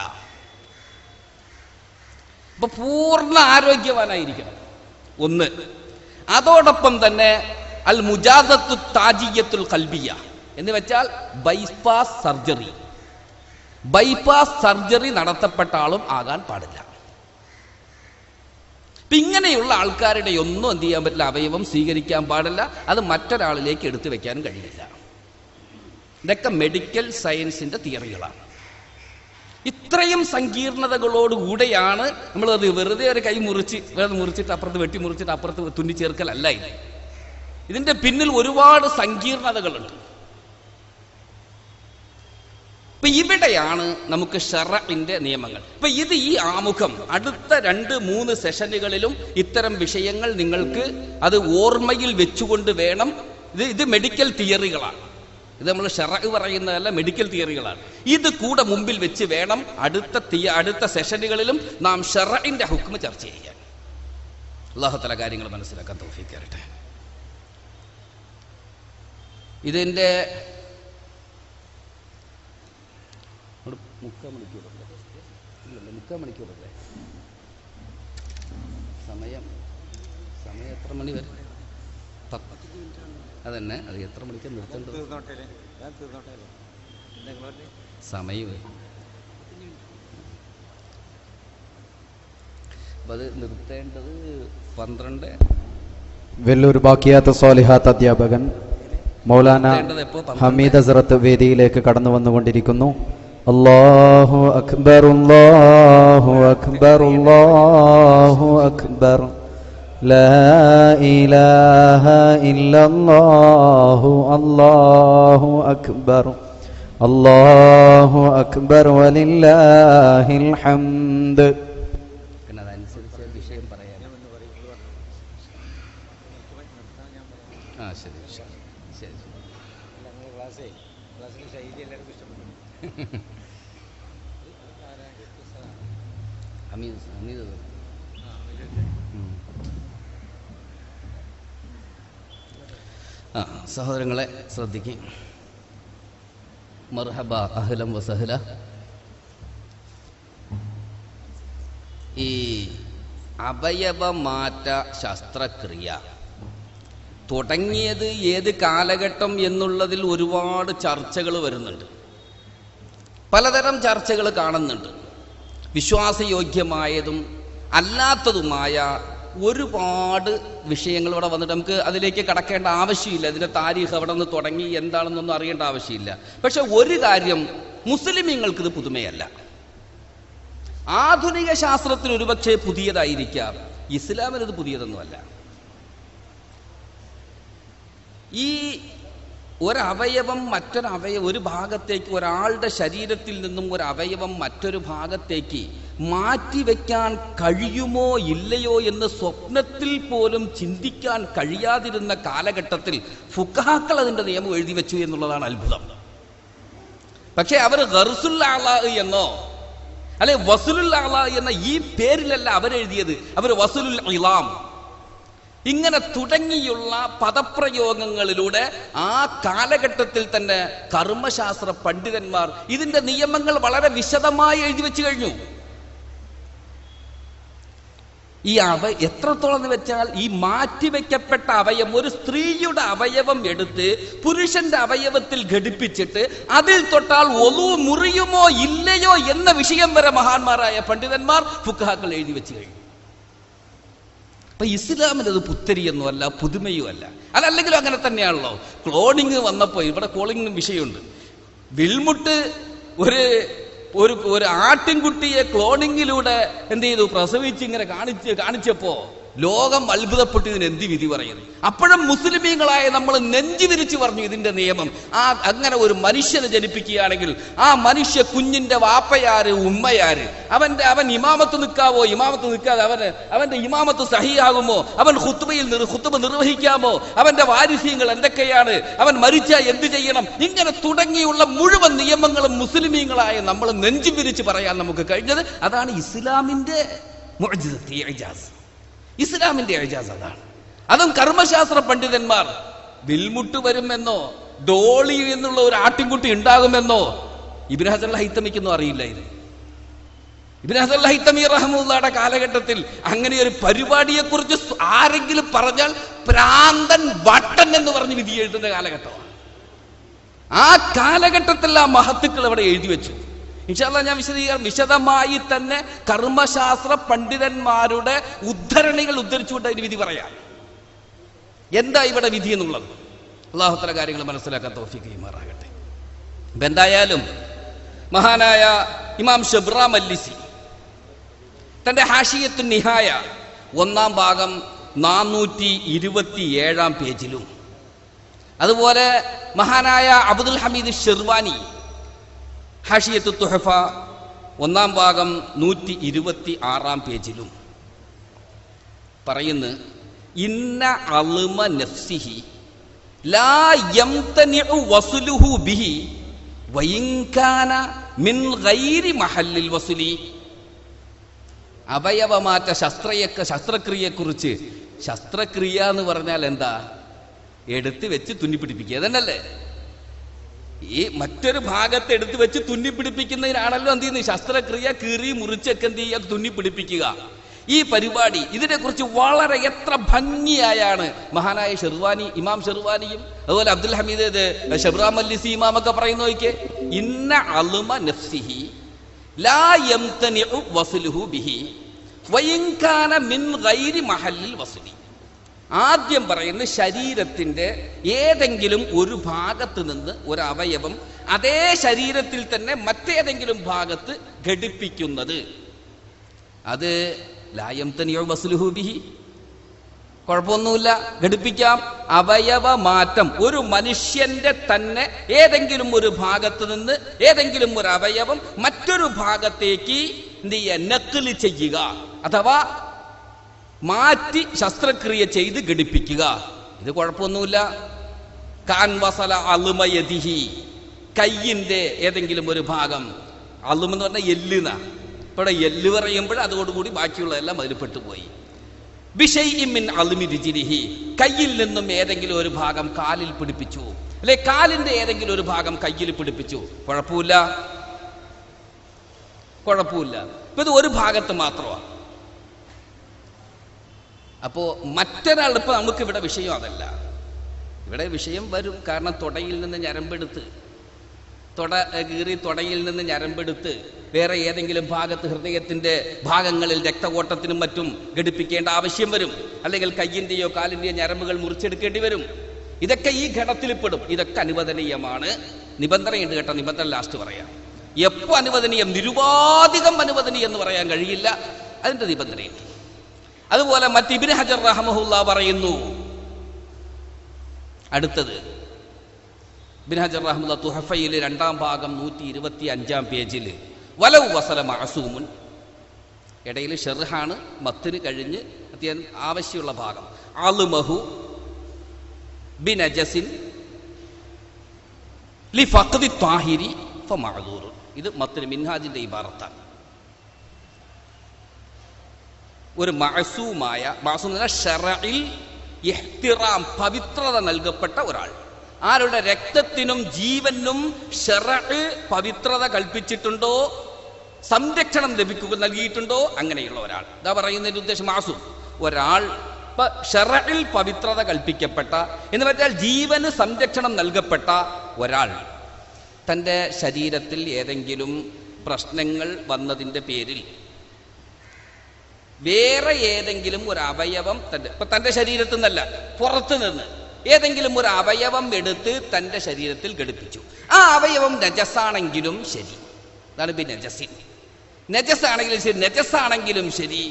അപ്പൊ പൂർണ്ണ ആരോഗ്യവാനായിരിക്കണം ഒന്ന്. അതോടൊപ്പം തന്നെ അൽ മുജാദത്തു താജിയത്തുൽ ഖൽബിയ എന്ന് വെച്ചാൽ ബൈപ്പാസ് സർജറി നടത്തപ്പെട്ട ആളും ആകാൻ പാടില്ല. ഇങ്ങനെയുള്ള ആൾക്കാരുടെ ഒന്നും എന്ത് ചെയ്യാൻ പറ്റില്ല, അവയവം സ്വീകരിക്കാൻ പാടില്ല, അത് മറ്റൊരാളിലേക്ക് എടുത്തു വെക്കാനും കഴിയില്ല. ഇതൊക്കെ മെഡിക്കൽ സയൻസിന്റെ തിയറികളാണ്. ഇത്രയും സങ്കീർണതകളോടുകൂടെയാണ് നമ്മളത് വെറുതെ ഒരു കൈ മുറിച്ചിട്ട് അപ്പുറത്ത് വെട്ടി മുറിച്ചിട്ട് അപ്പുറത്ത് തുന്നി ചേർക്കലല്ല ഇത്. ഇതിന്റെ പിന്നിൽ ഒരുപാട് സങ്കീർണതകളുണ്ട്. ഇപ്പൊ ഇവിടെയാണ് നമുക്ക് ശറഇന്റെ നിയമങ്ങൾ. ഇപ്പൊ ഇത് ഈ ആമുഖം അടുത്ത 2-3 സെഷനുകളിലും ഇത്തരം വിഷയങ്ങൾ നിങ്ങൾക്ക് അത് ഓർമ്മയിൽ വെച്ചുകൊണ്ട് വേണം. ഇത് മെഡിക്കൽ തിയറികളാണ്. ഇത് നമ്മൾ ശറഅ് പറയുന്നതല്ല, മെഡിക്കൽ തിയറികളാണ്. ഇത് കൂടെ മുമ്പിൽ വെച്ച് വേണം അടുത്ത സെഷനുകളിലും നാം ശറഇന്റെ ഹുക്മ് ചർച്ച ചെയ്യാൻ. അല്ലാഹു തആല കാര്യങ്ങൾ മനസ്സിലാക്കാൻ തൗഫീഖ് തരട്ടെ. ഇതിന്റെ 3/4 മണിക്കൂറല്ലേ സമയം എത്ര മണി വരെ? അതന്നെ, അത് എത്ര മണിക്ക് നിർത്തേണ്ടത്? സമയം അത് നിർത്തേണ്ടത് 12. വെല്ലൂർ ബാക്കിയാത്ത് സ്വാലിഹാത്ത് അധ്യാപകൻ മൗലാന ഹമീദ് ഹസ്രത്ത് വേദിയിലേക്ക് കടന്നു വന്നുകൊണ്ടിരിക്കുന്നു. അല്ലാഹു അക്ബർ അല്ലാഹു അക്ബർ അല്ലാഹു അക്ബർ ലാ ഇലാഹ ഇല്ലല്ലാഹു അല്ലാഹു അക്ബർ അല്ലാഹു അക്ബർ വലില്ലാഹിൽ ഹംദ്. പിന്നെ അതനുസരിച്ച് വിഷയം പറയാം. ശരി ശരി ശരി. സഹോദരങ്ങളെ ശ്രദ്ധിക്കും. മർഹബ, അഹ്ലം വസഹ്ല. ഈ അവയവമാറ്റ ശസ്ത്രക്രിയ തുടങ്ങിയത് ഏത് കാലഘട്ടം എന്നുള്ളതിൽ ഒരുപാട് ചർച്ചകൾ വരുന്നുണ്ട്. പലതരം ചർച്ചകൾ കാണുന്നുണ്ട്. വിശ്വാസയോഗ്യമായതും അല്ലാത്തതുമായ ഒരുപാട് വിഷയങ്ങൾ ഇവിടെ വന്നിട്ട് നമുക്ക് അതിലേക്ക് കടക്കേണ്ട ആവശ്യമില്ല. ഇതിൻ്റെ താരീഖ് എവിടെ നിന്ന് തുടങ്ങി എന്താണെന്നൊന്നും അറിയേണ്ട ആവശ്യമില്ല. പക്ഷെ ഒരു കാര്യം, മുസ്ലിമീങ്ങൾക്ക് ഇത് പുതുമയല്ല. ആധുനിക ശാസ്ത്രത്തിന് ഒരുപക്ഷെ പുതിയതായിരിക്കാം, ഇസ്ലാമിന് ഇത് പുതിയതൊന്നുമല്ല. ഈ ഒരവയവം ഒരു ഭാഗത്തേക്ക്, ഒരാളുടെ ശരീരത്തിൽ നിന്നും ഒരു അവയവം മറ്റൊരു ഭാഗത്തേക്ക് മാറ്റിവെക്കാൻ കഴിയുമോ ഇല്ലയോ എന്ന് സ്വപ്നത്തിൽ പോലും ചിന്തിക്കാൻ കഴിയാതിരുന്ന കാലഘട്ടത്തിൽ ഫുഖഹാക്കൾ അതിൻ്റെ നിയമം എഴുതി വെച്ചു എന്നുള്ളതാണ് അത്ഭുതം. പക്ഷേ അവർ ഗർസുൽ അഅ്ളാ എന്നോ അല്ലെ വസുലുൽ അഅ്ളാ എന്ന ഈ പേരിലല്ല അവരെഴുതിയത്. അവർ വസുലുൽ ഇളാം ഇങ്ങനെ തുടങ്ങിയുള്ള പദപ്രയോഗങ്ങളിലൂടെ ആ കാലഘട്ടത്തിൽ തന്നെ കർമ്മശാസ്ത്ര പണ്ഡിതന്മാർ ഇതിന്റെ നിയമങ്ങൾ വളരെ വിശദമായി എഴുതി വെച്ചു കഴിഞ്ഞു. ഈ എത്രത്തോളം എന്ന് വെച്ചാൽ ഈ മാറ്റിവെക്കപ്പെട്ട അവയവം, ഒരു സ്ത്രീയുടെ അവയവം എടുത്ത് പുരുഷന്റെ അവയവത്തിൽ ഘടിപ്പിച്ചിട്ട് അതിൽ തൊട്ടാൽ ഒളു മുറിയുമോ ഇല്ലയോ എന്ന വിഷയം വരെ മഹാന്മാരായ പണ്ഡിതന്മാർ ഫുഖഹാക്കൾ എഴുതി വെച്ചു കഴിഞ്ഞു. അപ്പൊ ഇസ്ലാമിനത് പുത്തരിയൊന്നുമല്ല, പുതുമയുമല്ല. അതല്ലെങ്കിലും അങ്ങനെ തന്നെയാണല്ലോ. ക്ലോണിങ് വന്നപ്പോൾ ഇവിടെ ക്ലോണിങ് വിഷയമുണ്ട്. വിൽമുട്ട് ഒരു ആട്ടിൻകുട്ടിയെ ക്ലോണിങ്ങിലൂടെ എന്ത് ചെയ്തു, പ്രസവിച്ച് ഇങ്ങനെ കാണിച്ചപ്പോ ലോകം അത്ഭുതപ്പെട്ട് ഇതിന് എന്ത് വിധി പറയുന്നു. അപ്പോഴും മുസ്ലിമീങ്ങളായ നമ്മൾ നെഞ്ചു വിരിച്ചു പറഞ്ഞു ഇതിന്റെ നിയമം. അങ്ങനെ ഒരു മനുഷ്യനെ ജനിപ്പിക്കുകയാണെങ്കിൽ ആ മനുഷ്യ കുഞ്ഞിന്റെ വാപ്പയാര് ഉമ്മയാര്, അവൻ ഇമാമത്ത് നിൽക്കാവോ, ഇമാമത്ത് നിൽക്കാതെ അവന്റെ ഇമാമത്ത് സഹിയാകുമോ, അവൻ ഖുത്ബ നിർവഹിക്കാമോ, അവന്റെ വാരിസ്യങ്ങൾ എന്തൊക്കെയാണ്, അവൻ മരിച്ചാൽ എന്ത് ചെയ്യണം, ഇങ്ങനെ തുടങ്ങിയുള്ള മുഴുവൻ നിയമങ്ങളും മുസ്ലിമീങ്ങളായ നമ്മൾ നെഞ്ചു വിരിച്ച് പറയാൻ നമുക്ക് കഴിഞ്ഞത്. അതാണ് ഇസ്ലാമിന്റെ മുഅ്ജിസത്ത്, ഇജാസ്. ഇസ്ലാമിന്റെ ഇജാസ് അതാണ്. അതും കർമ്മശാസ്ത്ര പണ്ഡിതന്മാർ വിൽമുട്ട് വരുമെന്നോ ഡോളി എന്നുള്ള ഒരു ആട്ടിൻകുട്ടി ഉണ്ടാകുമെന്നോ ഇബ്നു ഹജർ അൽ ഹൈതമിക്കൊന്നും അറിയില്ല. ഇത് ഇബ്നു ഹജർ അൽ ഹൈതമി റഹ്മത്തുള്ളാഹിയുടെ കാലഘട്ടത്തിൽ അങ്ങനെ ഒരു പരിപാടിയെ കുറിച്ച് ആരെങ്കിലും പറഞ്ഞാൽ പ്രാന്തൻ വട്ടൻ എന്ന് പറഞ്ഞ് വിധി എഴുതുന്ന കാലഘട്ടമാണ്. ആ കാലഘട്ടത്തിൽ ആ മഹത്തുക്കൾ അവിടെ എഴുതി വെച്ചു. ഇൻഷാ അല്ലാഹ് ഞാൻ വിശദമായി തന്നെ കർമ്മശാസ്ത്ര പണ്ഡിതന്മാരുടെ ഉദ്ധരണികൾ ഉദ്ധരിച്ചുകൊണ്ട് അതിന് വിധി പറയാം. എന്താ ഇവിടെ വിധി എന്നുള്ളത് അല്ലാഹു തആല കാര്യങ്ങൾ മനസ്സിലാക്കാൻ തൗഫീഖ് ചെയ്യുമാറാകട്ടെ. ഇപ്പം എന്തായാലും മഹാനായ ഇമാം ഷബ്റാ മല്ലിസി തന്റെ ഹാഷിയത്തു നിഹായ 1-ാം ഭാഗം 427 പേജിലും, അതുപോലെ മഹാനായ അബ്ദുൽ ഹമീദ് ഷിർവാനി ഹാഷിയത്തു തുഹഫ 1-ാം ഭാഗം 126 പേജിലും പറയുന്നു, ഇന്ന അൽമ നഫ്സിഹി ലാ യംതനിഉ വസ്ലുഹു ബിഹി വഇൻ കാന മിൻ ഗൈരി മഹല്ലിൽ വസ്ലി. അവയവമാറ്റ ശസ്ത്രക്രിയയെക്കുറിച്ച്, ശസ്ത്രക്രിയ എന്ന് പറഞ്ഞാൽ എന്താ? എടുത്ത് വെച്ച് തുന്നിപ്പിടിപ്പിക്കുക, അതന്നല്ലേ? ഈ മറ്റൊരു ഭാഗത്ത് എടുത്ത് വെച്ച് തുന്നിപ്പിടിപ്പിക്കുന്നതിനാണല്ലോ എന്ത് ചെയ്യുന്നത്? ശസ്ത്രക്രിയ. കീറി മുറിച്ചൊക്കെ എന്ത് ചെയ്യുക? തുന്നിപ്പിടിപ്പിക്കുക. ഈ പരിപാടി, ഇതിനെക്കുറിച്ച് വളരെ എത്ര ഭംഗിയായാണ് മഹാനായ ഷിർവാനി, ഇമാം ഷിർവാനിയും അതുപോലെ അബ്ദുൽ ഹമീദ് ഷബ്റാ മല്ലിസി ഇമാമൊക്കെ പറയുന്ന നോക്കിയേ. ഇന്ന അൽമ നഫ്സിഹി ലാ യംതനിഉ വസ്ലുഹു ബിഹി വഇൻ കാന മിൻ ഗൈരി മഹല്ലിൽ വസ്ലി. ആദ്യം പറയുന്ന ശരീരത്തിന്റെ ഏതെങ്കിലും ഒരു ഭാഗത്ത് നിന്ന് ഒരു അവയവം അതേ ശരീരത്തിൽ തന്നെ മറ്റേതെങ്കിലും ഭാഗത്ത് ഘടിപ്പിക്കുന്നത്, അത് ലാ യംതനിഉ വസ്ലുഹു ബിഹി, കുഴപ്പമൊന്നുമില്ല, ഘടിപ്പിക്കാം. അവയവ മാറ്റം, ഒരു മനുഷ്യന്റെ തന്നെ ഏതെങ്കിലും ഒരു ഭാഗത്ത് നിന്ന് ഏതെങ്കിലും ഒരു അവയവം മറ്റൊരു ഭാഗത്തേക്ക് എന്ത് ചെയ്യുക? നഖ്ല് ചെയ്യുക, അഥവാ മാറ്റി ശസ്ത്രക്രിയ ചെയ്ത് ഘടിപ്പിക്കുക, ഇത് കുഴപ്പമൊന്നുമില്ല. കാൻ വസല അൽമയദിഹി, കയ്യിന്റെ ഏതെങ്കിലും ഒരു ഭാഗം, അൽമെന്ന് പറഞ്ഞാൽ എല്ലുന്ന, ഇവിടെ എല്ല് പറയുമ്പോൾ അതോടുകൂടി ബാക്കിയുള്ളതെല്ലാം അതിൽ പെട്ടുപോയി. ബിശൈഇൻ മിൻ അൽമി റിജ്ലിഹി, കയ്യിൽ നിന്നും ഏതെങ്കിലും ഒരു ഭാഗം കാലിൽ പിടിപ്പിച്ചു, അല്ലെ കാലിന്റെ ഏതെങ്കിലും ഒരു ഭാഗം കയ്യിൽ പിടിപ്പിച്ചു, കുഴപ്പമില്ല. ഇപ്പൊ ഇത് ഒരു ഭാഗത്ത് മാത്രമാണ്. അപ്പോ മറ്റൊരാൾ, ഇപ്പൊ നമുക്ക് ഇവിടെ വിഷയം അതല്ല, ഇവിടെ വിഷയം വരും. കാരണം തുടയിൽ നിന്ന് ഞരമ്പെടുത്ത്, തുടയിൽ നിന്ന് ഞരമ്പെടുത്ത് വേറെ ഏതെങ്കിലും ഭാഗത്ത് ഹൃദയത്തിന്റെ ഭാഗങ്ങളിൽ രക്തഓട്ടത്തിനും മറ്റും ഘടിപ്പിക്കേണ്ട ആവശ്യം വരും. അല്ലെങ്കിൽ കയ്യിന്റെയോ കാലിന്റെയോ ഞരമ്പുകൾ മുറിച്ചെടുക്കേണ്ടി വരും. ഇതൊക്കെ ഈ ഘടത്തിൽ പെടും. ഇതൊക്കെ അനുവദനീയമാണ്. നിബന്ധനയുണ്ട് കേട്ടോ, നിബന്ധന ലാസ്റ്റ് പറയാം. എപ്പോ അനുവദനീയം? നിരുപാധികം അനുവദനീയം എന്ന് പറയാൻ കഴിയില്ല, അതിന്റെ നിബന്ധനയുണ്ട്. അതുപോലെ മറ്റ് ഇബ്നു ഹജർ റഹ്മഹുല്ലാ പറയുന്നു, അടുത്തത് ഇബ്നു ഹജർ റഹ്മത്തുള്ളാഹി തുഹഫയിൽ 2-ാം ഭാഗം 125 പേജിൽ വലൗ വസല മഅസൂമുൻ, ഇടയിൽ ഷർഹാണ്, മത്തിന് കഴിഞ്ഞ് അത്യാൻ ആവശ്യമുള്ള ഭാഗം. അൽമഹു ബിനജസിൻ ലിഫഖദി ത്വാഹിരി ഫമഅദൂർ. ഇത് മത്തിന് മിൻഹാജിന്റെ ഇബാറത്താണ്. ഒരു മഅസൂമായ, മഅസൂം എന്ന ശറഇൽ ഇഹ്തിറാം, പവിത്രത നൽകപ്പെട്ട ഒരാൾ, ആരുടെ രക്തത്തിനും ജീവനും ശറഅ് പവിത്രത കൽപ്പിച്ചിട്ടുണ്ടോ, സംരക്ഷണം നൽകിയിട്ടുണ്ടോ, അങ്ങനെയുള്ള ഒരാൾ. ഇതാ പറയുന്നതിന്റെ ഉദ്ദേശം. മഅസൂം ഒരാൾ ശറഇൽ പവിത്രത കൽപ്പിക്കപ്പെട്ട എന്ന് വെച്ചാൽ ജീവന് സംരക്ഷണം നൽകപ്പെട്ട ഒരാൾ തൻ്റെ ശരീരത്തിൽ ഏതെങ്കിലും പ്രശ്നങ്ങൾ വന്നതിൻ്റെ പേരിൽ വേറെ ഏതെങ്കിലും ഒരു അവയവം തൻ്റെ ശരീരത്തിൽ നിന്നല്ല, പുറത്തു നിന്ന് ഏതെങ്കിലും ഒരു അവയവം എടുത്ത് തൻ്റെ ശരീരത്തിൽ ഘടിപ്പിച്ചു. ആ അവയവം നജസാണെങ്കിലും ശരി, അതാണ് ബി നജസിൻ, നജസാണെങ്കിലും ശരി, നജസാണെങ്കിലും ശരി,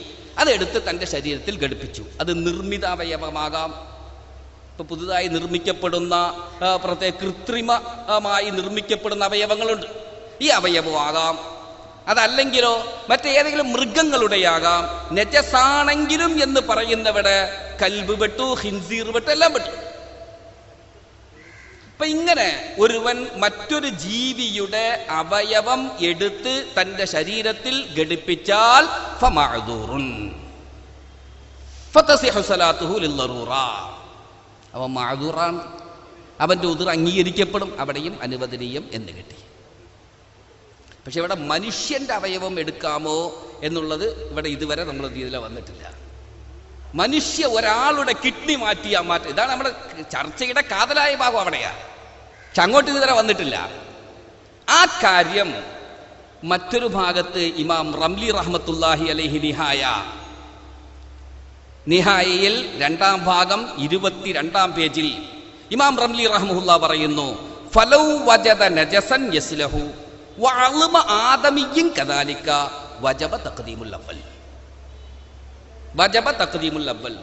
അതെടുത്ത് തൻ്റെ ശരീരത്തിൽ ഘടിപ്പിച്ചു. അത് നിർമ്മിത അവയവമാകാം, ഇപ്പൊ പുതുതായി നിർമ്മിക്കപ്പെടുന്ന പ്രത്യേക കൃത്രിമമായി നിർമ്മിക്കപ്പെടുന്ന അവയവങ്ങളുണ്ട്, ഈ അവയവമാകാം. അതല്ലെങ്കിലോ മറ്റേതെങ്കിലും മൃഗങ്ങളുടെയാകാം. നജസാണെങ്കിലും എന്ന് പറയുന്നവിടെ കൽബ് പെട്ടു, ഖിൻസീർ പെട്ടു, എല്ലാം പെട്ടു. അപ്പൊ ഇങ്ങനെ ഒരുവൻ മറ്റൊരു ജീവിയുടെ അവയവം എടുത്ത് തന്റെ ശരീരത്തിൽ ഘടിപ്പിച്ചാൽ ഫമഅദൂറുൻ ഫതസിഹു സലാത്തുഹു ലിൽളറൂറ, അവൻ മഅദൂറാണ്, അവന്റെ ഉദർ അംഗീകരിക്കപ്പെടും, അവിടെയും അനുവദനീയം എന്ന് കിട്ടി. പക്ഷെ ഇവിടെ മനുഷ്യന്റെ അവയവം എടുക്കാമോ എന്നുള്ളത് ഇവിടെ ഇതുവരെ നമ്മൾ ഇതിൽ വന്നിട്ടില്ല. മനുഷ്യ ഒരാളുടെ കിഡ്നി മാറ്റാം, ഇതാണ് നമ്മുടെ ചർച്ചയുടെ കാതലായ ഭാഗം അവിടെയാ. പക്ഷെ അങ്ങോട്ട് ഇതുവരെ വന്നിട്ടില്ല. ആ കാര്യം മറ്റൊരു ഭാഗത്ത് ഇമാം റംലി റഹ്മത്തുള്ളാഹി അലൈഹി നിഹായയിൽ 2-ാം ഭാഗം 22-ാം പേജിൽ ഇമാം റംലി റഹ്മത്തുള്ളാഹി പറയുന്നു, ഫലൗ വജദ നജസൻ യസ്ലഹു വഅളുമ ആദമിയ്യിൻ കദാലിക വജബ തഖ്ദീമുൽ അവ്വൽ. വജബ തഖ്ദീമുൽ അവ്വൽ.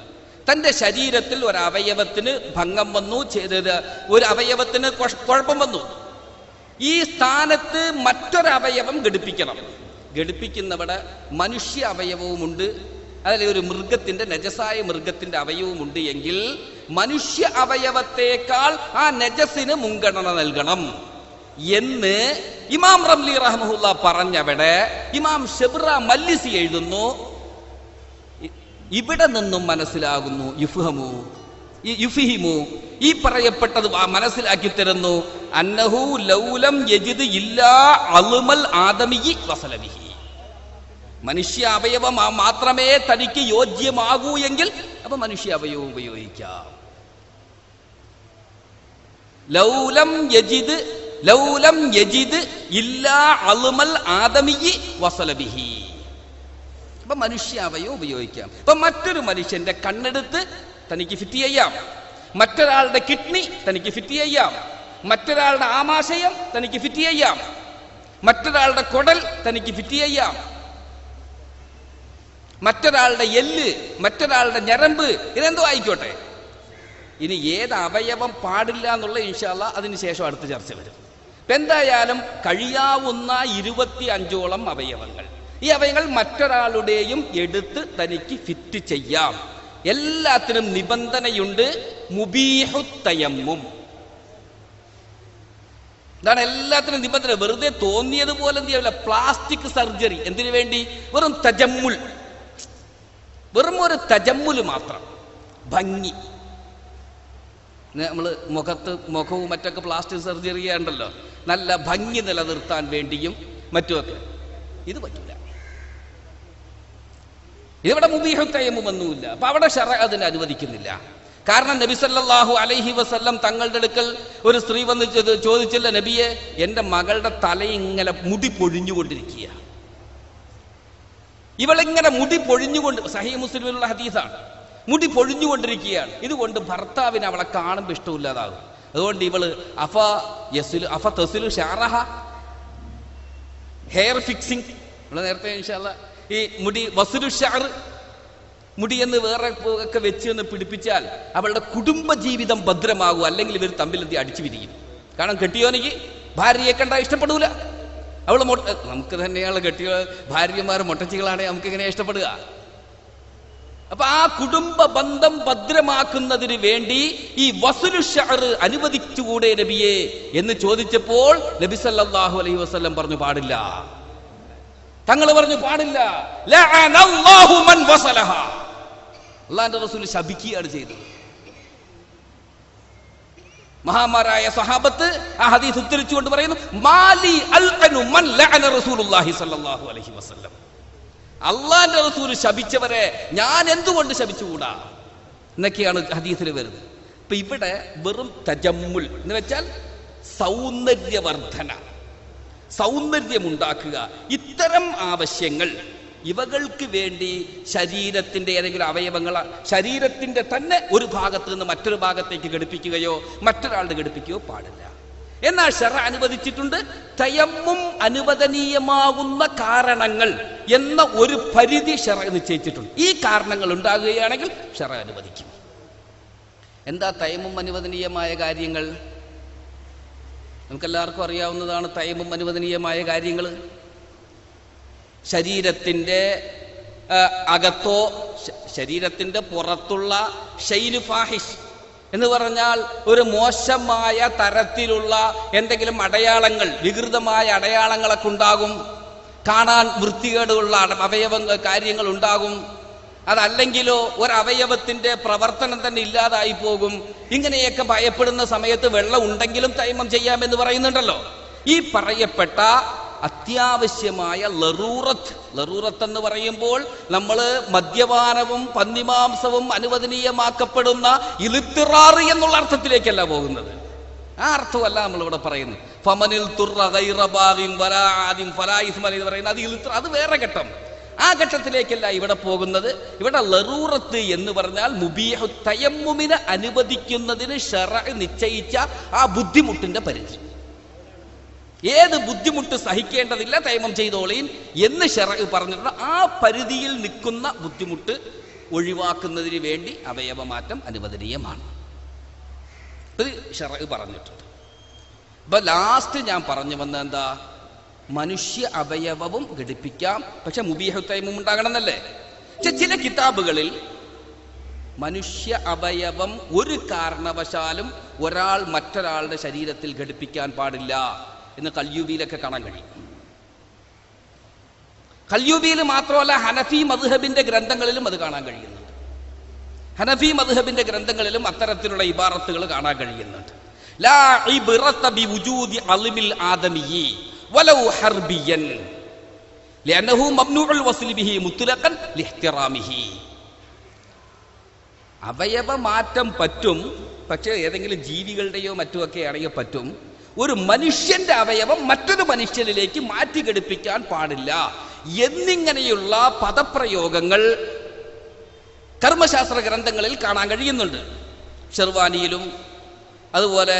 തൻ്റെ ശരീരത്തിൽ ഒരു അവയവത്തിന് ഭംഗം വന്നു, ഒരു അവയവത്തിന് കുഴപ്പം വന്നു, ഈ സ്ഥാനത്ത് മറ്റൊരവയവം ഘടിപ്പിക്കണം. ഘടിപ്പിക്കുന്നവിടെ മനുഷ്യ അവയവവുമുണ്ട്, അതിൽ ഒരു മൃഗത്തിന്റെ, നജസായ മൃഗത്തിന്റെ അവയവമുണ്ട് എങ്കിൽ മനുഷ്യ അവയവത്തേക്കാൾ ആ നജസിന് മുൻഗണന നൽകണം എന്ന് ഇമാം റംലി റഹ്മഹുല്ല പറഞ്ഞവിടെ ഇമാം ഷബ്റ മല്ലിസി എഴുതുന്നു. ഇവിടെ നിന്നും മനസ്സിലാകുന്നു യുഫ്ഹിമു, ഈ പറയപ്പെട്ടത് മനസ്സിലാക്കി തരുന്നു, അന്നഹു ലൗലം യജിദ് ഇല്ലാ അളുമൽ ആദമിയി വസലബിഹി, മനുഷ്യ അവയവം മാത്രമേ തനിക്ക് യോജ്യമാകൂ എങ്കിൽ അപ്പൊ മനുഷ്യ അവയവം ഉപയോഗിക്കാം. ലൗലം യജിദ് ഇല്ലാ അളുമൽ ആദമിയി വസലബിഹി, അപ്പൊ മനുഷ്യ അവയവം ഉപയോഗിക്കാം. അപ്പൊ മറ്റൊരു മനുഷ്യന്റെ കണ്ണെടുത്ത് തനിക്ക് ഫിറ്റ് ചെയ്യാം, മറ്റൊരാളുടെ കിഡ്നി തനിക്ക് ഫിറ്റ് ചെയ്യാം, മറ്റൊരാളുടെ ആമാശയം തനിക്ക് ഫിറ്റ് ചെയ്യാം, മറ്റൊരാളുടെ കുടൽ തനിക്ക് ഫിറ്റ് ചെയ്യാം, മറ്റൊരാളുടെ എല്ല്, മറ്റൊരാളുടെ ഞരമ്പ്, ഇതെന്തോ ആയിക്കോട്ടെ. ഇനി ഏത് അവയവം പാടില്ല എന്നുള്ള ഇൻഷാ അല്ലാഹ് അതിനുശേഷം അടുത്ത ചർച്ച വരും. ഇപ്പൊ എന്തായാലും കഴിയാവുന്ന 25ഓളം അവയവങ്ങൾ, ഈ അവയവങ്ങൾ മറ്റൊരാളുടെയും എടുത്ത് തനിക്ക് ഫിറ്റ് ചെയ്യാം. എല്ലാത്തിനും നിബന്ധനയുണ്ട്, മുബീഹു തയമ്മും. ഇതാണ് എല്ലാത്തിനും നിബന്ധന. വെറുതെ തോന്നിയതുപോലെ എന്ത് ചെയ്യില്ല, പ്ലാസ്റ്റിക് സർജറി എന്തിനു വേണ്ടി? വെറും തജമ്മുൽ, വെറും ഒരു തജമ്മുൽ മാത്രം, ഭംഗി. നമ്മൾ മുഖവും മറ്റൊക്കെ പ്ലാസ്റ്റിക് സർജറി ചെയ്യാറുണ്ടല്ലോ, നല്ല ഭംഗി നിലനിർത്താൻ വേണ്ടിയും മറ്റുമൊക്കെ. ഇത് പറ്റില്ല. ഇവിടെ മുബീഹു തയമ്മും ഒന്നുമില്ല. അപ്പൊ അവിടെ ശറഅ അതിനെ അനുവദിക്കുന്നില്ല. കാരണം നബി സല്ലല്ലാഹു അലൈഹി വസല്ലം തങ്ങളുടെ അടുക്കൽ ഒരു സ്ത്രീ വന്ന് ചോദിച്ചില്ല, നബിയെ, എൻ്റെ മകളുടെ തലയിങ്ങനെ മുടി പൊഴിഞ്ഞുകൊണ്ടിരിക്കുക, ഇവളിങ്ങനെ മുടി പൊഴിഞ്ഞുകൊണ്ട്, സഹീഹ് മുസ്ലിമിലുള്ള ഹദീസാണ്, മുടി പൊഴിഞ്ഞുകൊണ്ടിരിക്കുകയാണ്. ഇതുകൊണ്ട് ഭർത്താവിന് അവളെ കാണുമ്പോൾ ഇഷ്ടമില്ലാതാകും. അതുകൊണ്ട് ഇവള് അഫ തസിലു ഷഅറഹ, ഹെയർ ഫിക്സിങ്, നമ്മൾ നേരത്തെ ഇൻഷാ അല്ലാഹ് ഈ മുടി വസുലു ഷഅർ, മുടി എന്ന് വേറെ ഒക്കെ വെച്ച് എന്ന് പിടിപ്പിച്ചാൽ അവളുടെ കുടുംബ ജീവിതം ഭദ്രമാകും. അല്ലെങ്കിൽ ഇവർ തമ്മിലെത്തി അടിച്ചു പിരിക്കും. കാരണം കെട്ടിയോനിക്ക് ഭാര്യയെ കണ്ടാൽ ഇഷ്ടപ്പെടൂല. അവള് നമുക്ക് തന്നെയാണ് കെട്ടിയ ഭാര്യമാർ മൊട്ടച്ചികളാണെങ്കിൽ നമുക്ക് എങ്ങനെയാ ഇഷ്ടപ്പെടുക? അപ്പൊ ആ കുടുംബ ബന്ധം ഭദ്രമാക്കുന്നതിന് വേണ്ടി ഈ വസുലു ഷഅർ അനുവദിച്ചുകൂടെ നബിയെ എന്ന് ചോദിച്ചപ്പോൾ നബി സല്ലല്ലാഹു അലൈഹി വസല്ലം പറഞ്ഞു, പാടില്ല. തങ്ങൾ പറഞ്ഞു പാടില്ല. ലഅനല്ലാഹു മൻ വസലഹ, അല്ലാഹുവിന്റെ റസൂൽ ശപിക്കുകയാണ് ചെയ്തത്. മഹാന്മാരായ സഹാബത്ത് ആ ഹദീസ് ഉദ്ധരിച്ചുകൊണ്ട് പറയുന്നു, മാലി അൽഅനു മൻ ലഅന റസൂലുള്ളാഹി സ്വല്ലല്ലാഹു അലൈഹി വസല്ലം, അള്ളാന്റെ റസൂൽ ശപിച്ചവരെ ഞാൻ എന്തുകൊണ്ട് ശപിച്ചുകൂടാ എന്നൊക്കെയാണ് ഹദീസിൽ വരുന്നത്. ഇപ്പൊ ഇവിടെ വെറും തജമ്മുൽ എന്ന് വെച്ചാൽ സൗന്ദര്യവർദ്ധന, സൗന്ദര്യമുണ്ടാക്കുക, ഇത്തരം ആവശ്യങ്ങൾ, ഇവകൾക്ക് വേണ്ടി ശരീരത്തിന്റെ ഏതെങ്കിലും അവയവങ്ങൾ ശരീരത്തിന്റെ തന്നെ ഒരു ഭാഗത്ത് നിന്ന് മറ്റൊരു ഭാഗത്തേക്ക് ഘടിപ്പിക്കുകയോ മറ്റൊരാളുടെ ഘടിപ്പിക്കുകയോ പാടില്ല. എന്നാൽ ശറഅ അനുവദിച്ചിട്ടുണ്ട്, തയമ്മും അനുവദനീയമാകുന്ന കാരണങ്ങൾ എന്ന ഒരു പരിധി ശറഅ നിശ്ചയിച്ചിട്ടുണ്ട്. ഈ കാരണങ്ങൾ ഉണ്ടാകുകയാണെങ്കിൽ ശറഅ അനുവദിക്കും. എന്താ തയമ്മും അനുവദനീയമായ കാര്യങ്ങൾ? നമുക്കെല്ലാവർക്കും അറിയാവുന്നതാണ്. തയമ്മും അനുവദനീയമായ കാര്യങ്ങൾ ശരീരത്തിൻ്റെ അകത്തോ ശരീരത്തിൻ്റെ പുറത്തുള്ള ഷൈനു ഫാഹിഷ് എന്ന് പറഞ്ഞാൽ ഒരു മോശമായ തരത്തിലുള്ള എന്തെങ്കിലും അടയാളങ്ങൾ, വികൃതമായ അടയാളങ്ങളൊക്കെ ഉണ്ടാകും. കാണാൻ വൃത്തികേടുള്ള കാര്യങ്ങൾ ഉണ്ടാകും. അതല്ലെങ്കിലോ ഒരവയവത്തിന്റെ പ്രവർത്തനം തന്നെ ഇല്ലാതായി പോകും. ഇങ്ങനെയൊക്കെ ഭയപ്പെടുന്ന സമയത്ത് വെള്ളം ഉണ്ടെങ്കിലും തൈമം ചെയ്യാമെന്ന് പറയുന്നുണ്ടല്ലോ. ഈ പറയപ്പെട്ട അത്യാവശ്യമായ ലറൂറത്ത് എന്ന് പറയുമ്പോൾ നമ്മൾ മദ്യപാനവും പന്നിമാംസവും അനുവദനീയമാക്കപ്പെടുന്ന ഇളിത്തിറാറ് എന്നുള്ള അർത്ഥത്തിലേക്കല്ല പോകുന്നത്. ആ അർത്ഥമല്ല നമ്മളിവിടെ പറയുന്നത്. ഫമനിൽ തുറ ഗൈറ ബാഗിൻ വലാ ആദിൻ ഫലാ ഇസ്മ എന്ന് പറയുന്നത് അത് വേറെ ഘട്ടം. ആ ഘട്ടത്തിലേക്കല്ല ഇവിടെ പോകുന്നത്. ഇവിടെ ലറൂറത്ത് എന്ന് പറഞ്ഞാൽ മുബീഹു തയമ്മുമിനെ അനുവദിക്കുന്നതിന് ശറഅ നിശ്ചയിച്ച ആ ബുദ്ധിമുട്ടിന്റെ പരിധി. ഏത് ബുദ്ധിമുട്ട് സഹിക്കേണ്ടതില്ല തൈമം ചെയ്തോളീൻ എന്ന് ശറഅ് പറഞ്ഞിട്ടുണ്ട്. ആ പരിധിയിൽ നിൽക്കുന്ന ബുദ്ധിമുട്ട് ഒഴിവാക്കുന്നതിന് വേണ്ടി അവയവമാറ്റം അനുവദനീയമാണ്. ഇത് ശറഅ് പറഞ്ഞിട്ടുണ്ട്. അപ്പൊ ലാസ്റ്റ് ഞാൻ പറഞ്ഞു വന്ന എന്താ, മനുഷ്യ അവയവവും ഘടിപ്പിക്കാം, പക്ഷെ മുബീഹു തൈമം ഉണ്ടാകണമെന്നല്ലേ. ചില കിതാബുകളിൽ മനുഷ്യ അവയവം ഒരു കാരണവശാലും ഒരാൾ മറ്റൊരാളുടെ ശരീരത്തിൽ ഘടിപ്പിക്കാൻ പാടില്ല എന്ന് കൽയൂബിയിലൊക്കെ കാണാൻ കഴിയും. കൽയൂബിയിൽ മാത്രമല്ല, ഹനഫി മദ്ഹബിന്റെ ഗ്രന്ഥങ്ങളിലും അത് കാണാൻ കഴിയുന്നുണ്ട്. ഹനഫി മദ്ഹബിന്റെ ഗ്രന്ഥങ്ങളിലും അത്തരത്തിലുള്ള ഇബാറത്തുകൾ കാണാൻ കഴിയുന്നുണ്ട്. ലാ ഇബ്റത ബിവുജൂദി അൽമിൽ ആദമിയി വലൗ ഹർബിയൻ ലഅന്നഹു മംനൂഉൽ വസ്ലി ബിഹി മുത്ലഖൻ ലിഹ്തിറാമിഹി. അവയവമാറ്റം പറ്റും, പക്ഷേ ഏതെങ്കിലും ജീവികളുടെയോ മറ്റുമൊക്കെ ആണെങ്കിൽ പറ്റും. ഒരു മനുഷ്യന്റെ അവയവം മറ്റൊരു മനുഷ്യനിലേക്ക് മാറ്റിഘടിപ്പിക്കാൻ പാടില്ല എന്നിങ്ങനെയുള്ള പദപ്രയോഗങ്ങൾ കർമ്മശാസ്ത്ര ഗ്രന്ഥങ്ങളിൽ കാണാൻ കഴിയുന്നുണ്ട്. ഷെർവാനിയിലും അതുപോലെ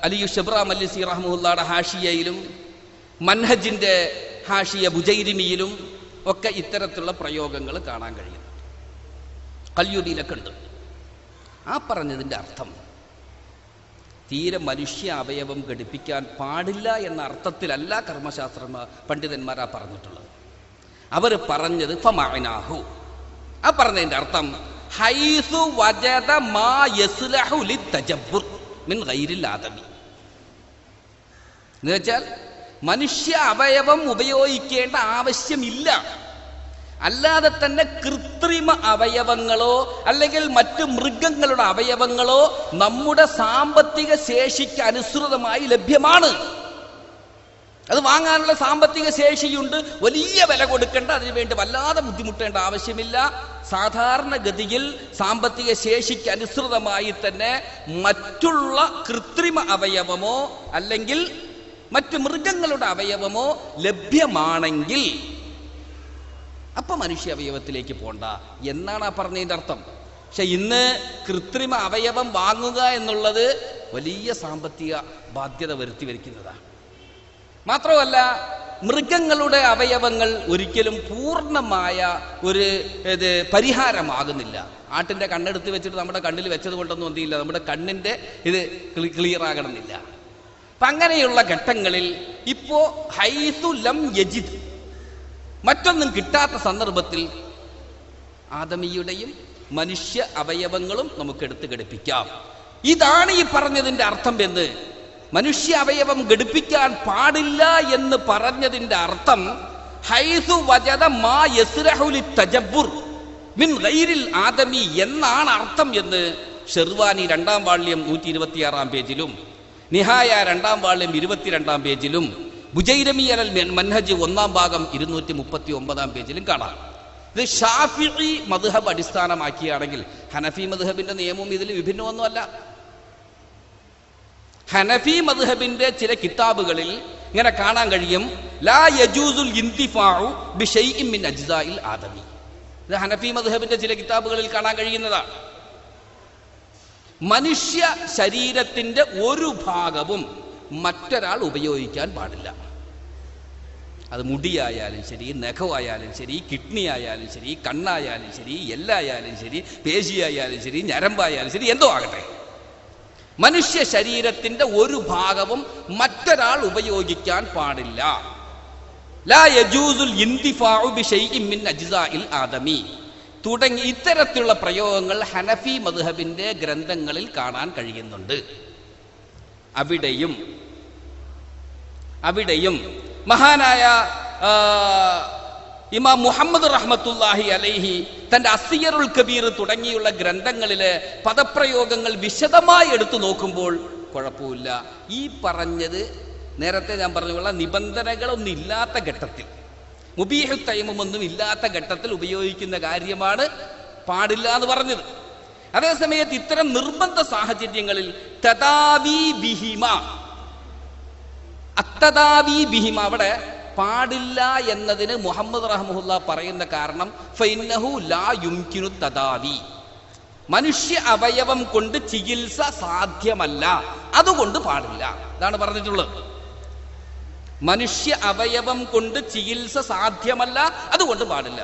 അലിയു ഷബ്ര മല്ലിസി റഹ്മത്തുള്ളാഹിയുടെ ഹാഷിയയിലും മൻഹജിന്റെ ഹാഷിയ ബുജൈരിമിയിലും ഒക്കെ ഇത്തരത്തിലുള്ള പ്രയോഗങ്ങൾ കാണാൻ കഴിയുന്നു. കൽയൂബിയിലൊക്കെ ഉണ്ട്. ആ പറഞ്ഞതിൻ്റെ അർത്ഥം തീരെ മനുഷ്യ അവയവം ഘടിപ്പിക്കാൻ പാടില്ല എന്ന അർത്ഥത്തിലല്ല കർമ്മശാസ്ത്ര പണ്ഡിതന്മാരാ പറഞ്ഞിട്ടുള്ളത്. അവർ പറഞ്ഞത് ഫമഅനാഹു, ആ പറഞ്ഞതിൻ്റെ അർത്ഥം ഹൈസു വജദ മാ യസ്ലഹു ലിത്തജബ്ബുർ മിൻ ഗൈരിൽ ആദമി. എന്ന് വെച്ചാൽ മനുഷ്യ അവയവം ഉപയോഗിക്കേണ്ട ആവശ്യമില്ല, അല്ലാതെ തന്നെ കൃത്രിമ അവയവങ്ങളോ അല്ലെങ്കിൽ മറ്റു മൃഗങ്ങളുടെ അവയവങ്ങളോ നമ്മുടെ സാമ്പത്തിക ശേഷിക്ക് അനുസൃതമായി ലഭ്യമാണ്. അത് വാങ്ങാനുള്ള സാമ്പത്തിക ശേഷിയുണ്ട്, വലിയ വില കൊടുക്കേണ്ട, അതിനുവേണ്ടി വല്ലാതെ ബുദ്ധിമുട്ടേണ്ട ആവശ്യമില്ല. സാധാരണഗതിയിൽ സാമ്പത്തിക ശേഷിക്ക് അനുസൃതമായി തന്നെ മറ്റുള്ള കൃത്രിമ അവയവമോ അല്ലെങ്കിൽ മറ്റു മൃഗങ്ങളുടെ അവയവമോ ലഭ്യമാണെങ്കിൽ അപ്പൊ മനുഷ്യ അവയവത്തിലേക്ക് പോണ്ട എന്നാണ് ആ പറഞ്ഞതിൻ്റെ അർത്ഥം. പക്ഷെ ഇന്ന് കൃത്രിമ അവയവം വാങ്ങുക എന്നുള്ളത് വലിയ സാമ്പത്തിക ബാധ്യത വരുത്തി വരിക്കുന്നതാണ്. മാത്രമല്ല, മൃഗങ്ങളുടെ അവയവങ്ങൾ ഒരിക്കലും പൂർണ്ണമായ ഒരു പരിഹാരമാകുന്നില്ല. ആട്ടിന്റെ കണ്ണെടുത്ത് വെച്ചിട്ട് നമ്മുടെ കണ്ണിൽ വെച്ചത് കൊണ്ടൊന്നും എന്തില്ല, നമ്മുടെ കണ്ണിന്റെ ഇത് ക്ലിയർ ആകണമെന്നില്ല. അപ്പൊ അങ്ങനെയുള്ള ഘട്ടങ്ങളിൽ ഇപ്പോ ഹൈസു ലം യജിദ്, മറ്റൊന്നും കിട്ടാത്ത സന്ദർഭത്തിൽ ആദമിയുടെയും മനുഷ്യ അവയവങ്ങളും നമുക്ക് എടുത്ത് ഘടിപ്പിക്കാം. ഇതാണ് ഈ പറഞ്ഞതിന്റെ അർത്ഥം. എന്ന് മനുഷ്യ അവയവം ഘടിപ്പിക്കാൻ പാടില്ല എന്ന് പറഞ്ഞതിന്റെ അർത്ഥം ഹൈസു വജദ മാ യസ്ലഹു ലിത്തജബ്ബുർ മിൻ ഗൈരിൽ ആദമി എന്നാണ് അർത്ഥം എന്ന് ഷെർവാനി 2-ാം വാള്യം 126-ാം പേജിലും നിഹായ 2-ാം വാള്യം 22-ാം പേജിലും ബുജൈരമി അൽ മൻഹജ് 1-ാം ഭാഗം 239-ാം പേജിലും കാണാം. ഇത് ഷാഫിഈ മദ്ഹബ് അടിസ്ഥാനമാക്കിയാണെങ്കിൽ ഹനഫി മദ്ഹബിന്റെ നിയമവും ഇതിൽ വിഭിന്നമൊന്നുമല്ല. ഹനഫി മദ്ഹബിന്റെ ചില കിതാബുകളിൽ ഇങ്ങനെ കാണാൻ കഴിയും, ലാ യജൂസുൽ ഇൻതിഫാഉ ബിശൈഇൻ മിൻ അജ്സാഇൽ ആദമി. ഇത് ഹനഫി മദ്ഹബിന്റെ ചില കിതാബുകളിൽ കാണാൻ കഴിയുന്നതാണ്. മനുഷ്യ ശരീരത്തിന്റെ ഒരു ഭാഗവും മറ്റൊരാൾ ഉപയോഗിക്കാൻ പാടില്ല. അത് മുടിയായാലും ശരി, നഖമായാലും ശരി, കിഡ്നി ആയാലും ശരി, കണ്ണായാലും ശരി, എല്ലായാലും ശരി, പേശിയായാലും ശരി, ഞരമ്പായാലും ശരി, എന്തോ ആകട്ടെ, മനുഷ്യ ശരീരത്തിന്റെ ഒരു ഭാഗവും മറ്റൊരാൾ ഉപയോഗിക്കാൻ പാടില്ല. ലാ യജൂസുൽ ഇൻതിഫാഉ ബിശൈഇൻ മിൻ അജ്സാഇൽ ആദമി തുടങ്ങി ഇത്തരത്തിലുള്ള പ്രയോഗങ്ങൾ ഹനഫി മദ്ഹബിന്റെ ഗ്രന്ഥങ്ങളിൽ കാണാൻ കഴിയുന്നുണ്ട്. അവിടെയും മഹാനായ ഇമാം മുഹമ്മദ് റഹ്മത്തുള്ളാഹി അലൈഹി തന്റെ അസിയറുൽ കബീർ തുടങ്ങിയുള്ള ഗ്രന്ഥങ്ങളിലെ പദപ്രയോഗങ്ങൾ വിശദമായി എടുത്തു നോക്കുമ്പോൾ കുഴപ്പമില്ല. ഈ പറഞ്ഞത് നേരത്തെ ഞാൻ പറഞ്ഞുള്ള നിബന്ധനകളൊന്നും ഇല്ലാത്ത ഘട്ടത്തിൽ, മുബീഹു തൈമൊന്നും ഇല്ലാത്ത ഘട്ടത്തിൽ ഉപയോഗിക്കുന്ന കാര്യമാണ് പാടില്ല എന്ന് പറഞ്ഞത്. അതേസമയത്ത് ഇത്തരം നിർബന്ധ സാഹചര്യങ്ങളിൽ തദാവി ബിഹിമ, അത്തദാവി ബിഹിമ, അവിടെ പാടില്ല എന്നതിന് മുഹമ്മദ് റഹ്മത്തുള്ളാ പറയുന്ന കാരണം ഫഇന്നഹു ലാ യുംകിനു തദാവി, മനുഷ്യ അവയവം കൊണ്ട് ചികിത്സ സാധ്യമല്ല, അതുകൊണ്ട് പാടില്ല. ഇതാണ് പറഞ്ഞിട്ടുള്ളത്. മനുഷ്യ അവയവം കൊണ്ട് ചികിത്സ സാധ്യമല്ല, അതുകൊണ്ട് പാടില്ല.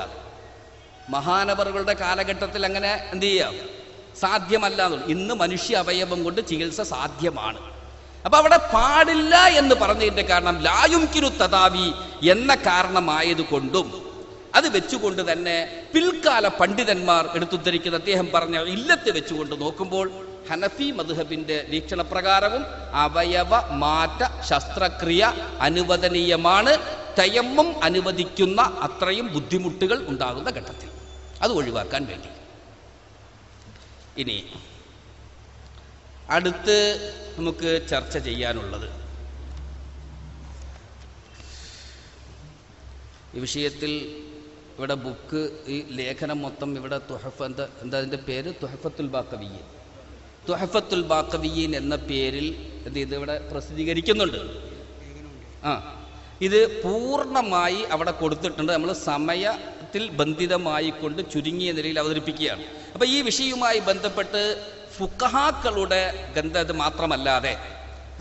മഹാനവറുകളുടെ കാലഘട്ടത്തിൽ അങ്ങനെ എന്ത് ചെയ്യാം, സാധ്യമല്ല എന്നുള്ളൂ. ഇന്ന് മനുഷ്യ അവയവം കൊണ്ട് ചികിത്സ സാധ്യമാണ്. അപ്പൊ അവിടെ പാടില്ല എന്ന് പറഞ്ഞതിന്റെ കാരണം ലായുംകിനു തദാവി എന്ന കാരണമായതുകൊണ്ടും അത് വെച്ചുകൊണ്ട് തന്നെ പിൽക്കാല പണ്ഡിതന്മാർ എടുത്തുദ്ധരിക്കുന്ന അദ്ദേഹം പറഞ്ഞ ഇല്ലത്ത് വെച്ചുകൊണ്ട് നോക്കുമ്പോൾ ഹനഫി മദ്ഹബിന്റെ വീക്ഷണപ്രകാരവും അവയവ മാറ്റ ശസ്ത്രക്രിയ അനുവദനീയമാണ്, തയമ്മും അനുവദിക്കുന്ന അത്രയും ബുദ്ധിമുട്ടുകൾ ഉണ്ടാകുന്ന ഘട്ടത്തിൽ അത് ഒഴിവാക്കാൻ വേണ്ടി. ഇനി അടുത്ത് നമുക്ക് ചർച്ച ചെയ്യാനുള്ളത് ഈ വിഷയത്തിൽ ഇവിടെ ബുക്ക്, ഈ ലേഖനം മൊത്തം ഇവിടെ എന്താ അതിൻ്റെ പേര്, തുഹഫത്തുൽ ബാക്കവിയ്യീൻ. തുഹഫത്തുൽ ബാക്കവിയ്യീൻ എന്ന പേരിൽ ഇത് ഇവിടെ പ്രസിദ്ധീകരിക്കുന്നുണ്ട്. ഇത് പൂർണ്ണമായി അവിടെ കൊടുത്തിട്ടുണ്ട്. നമ്മൾ സമയത്തിൽ ബന്ധിതമായിക്കൊണ്ട് ചുരുങ്ങിയ നിലയിൽ അവതരിപ്പിക്കുകയാണ്. അപ്പം ഈ വിഷയവുമായി ബന്ധപ്പെട്ട് ഫുഖഹാക്കളുടെ ഗ്രന്ഥം മാത്രമല്ലാതെ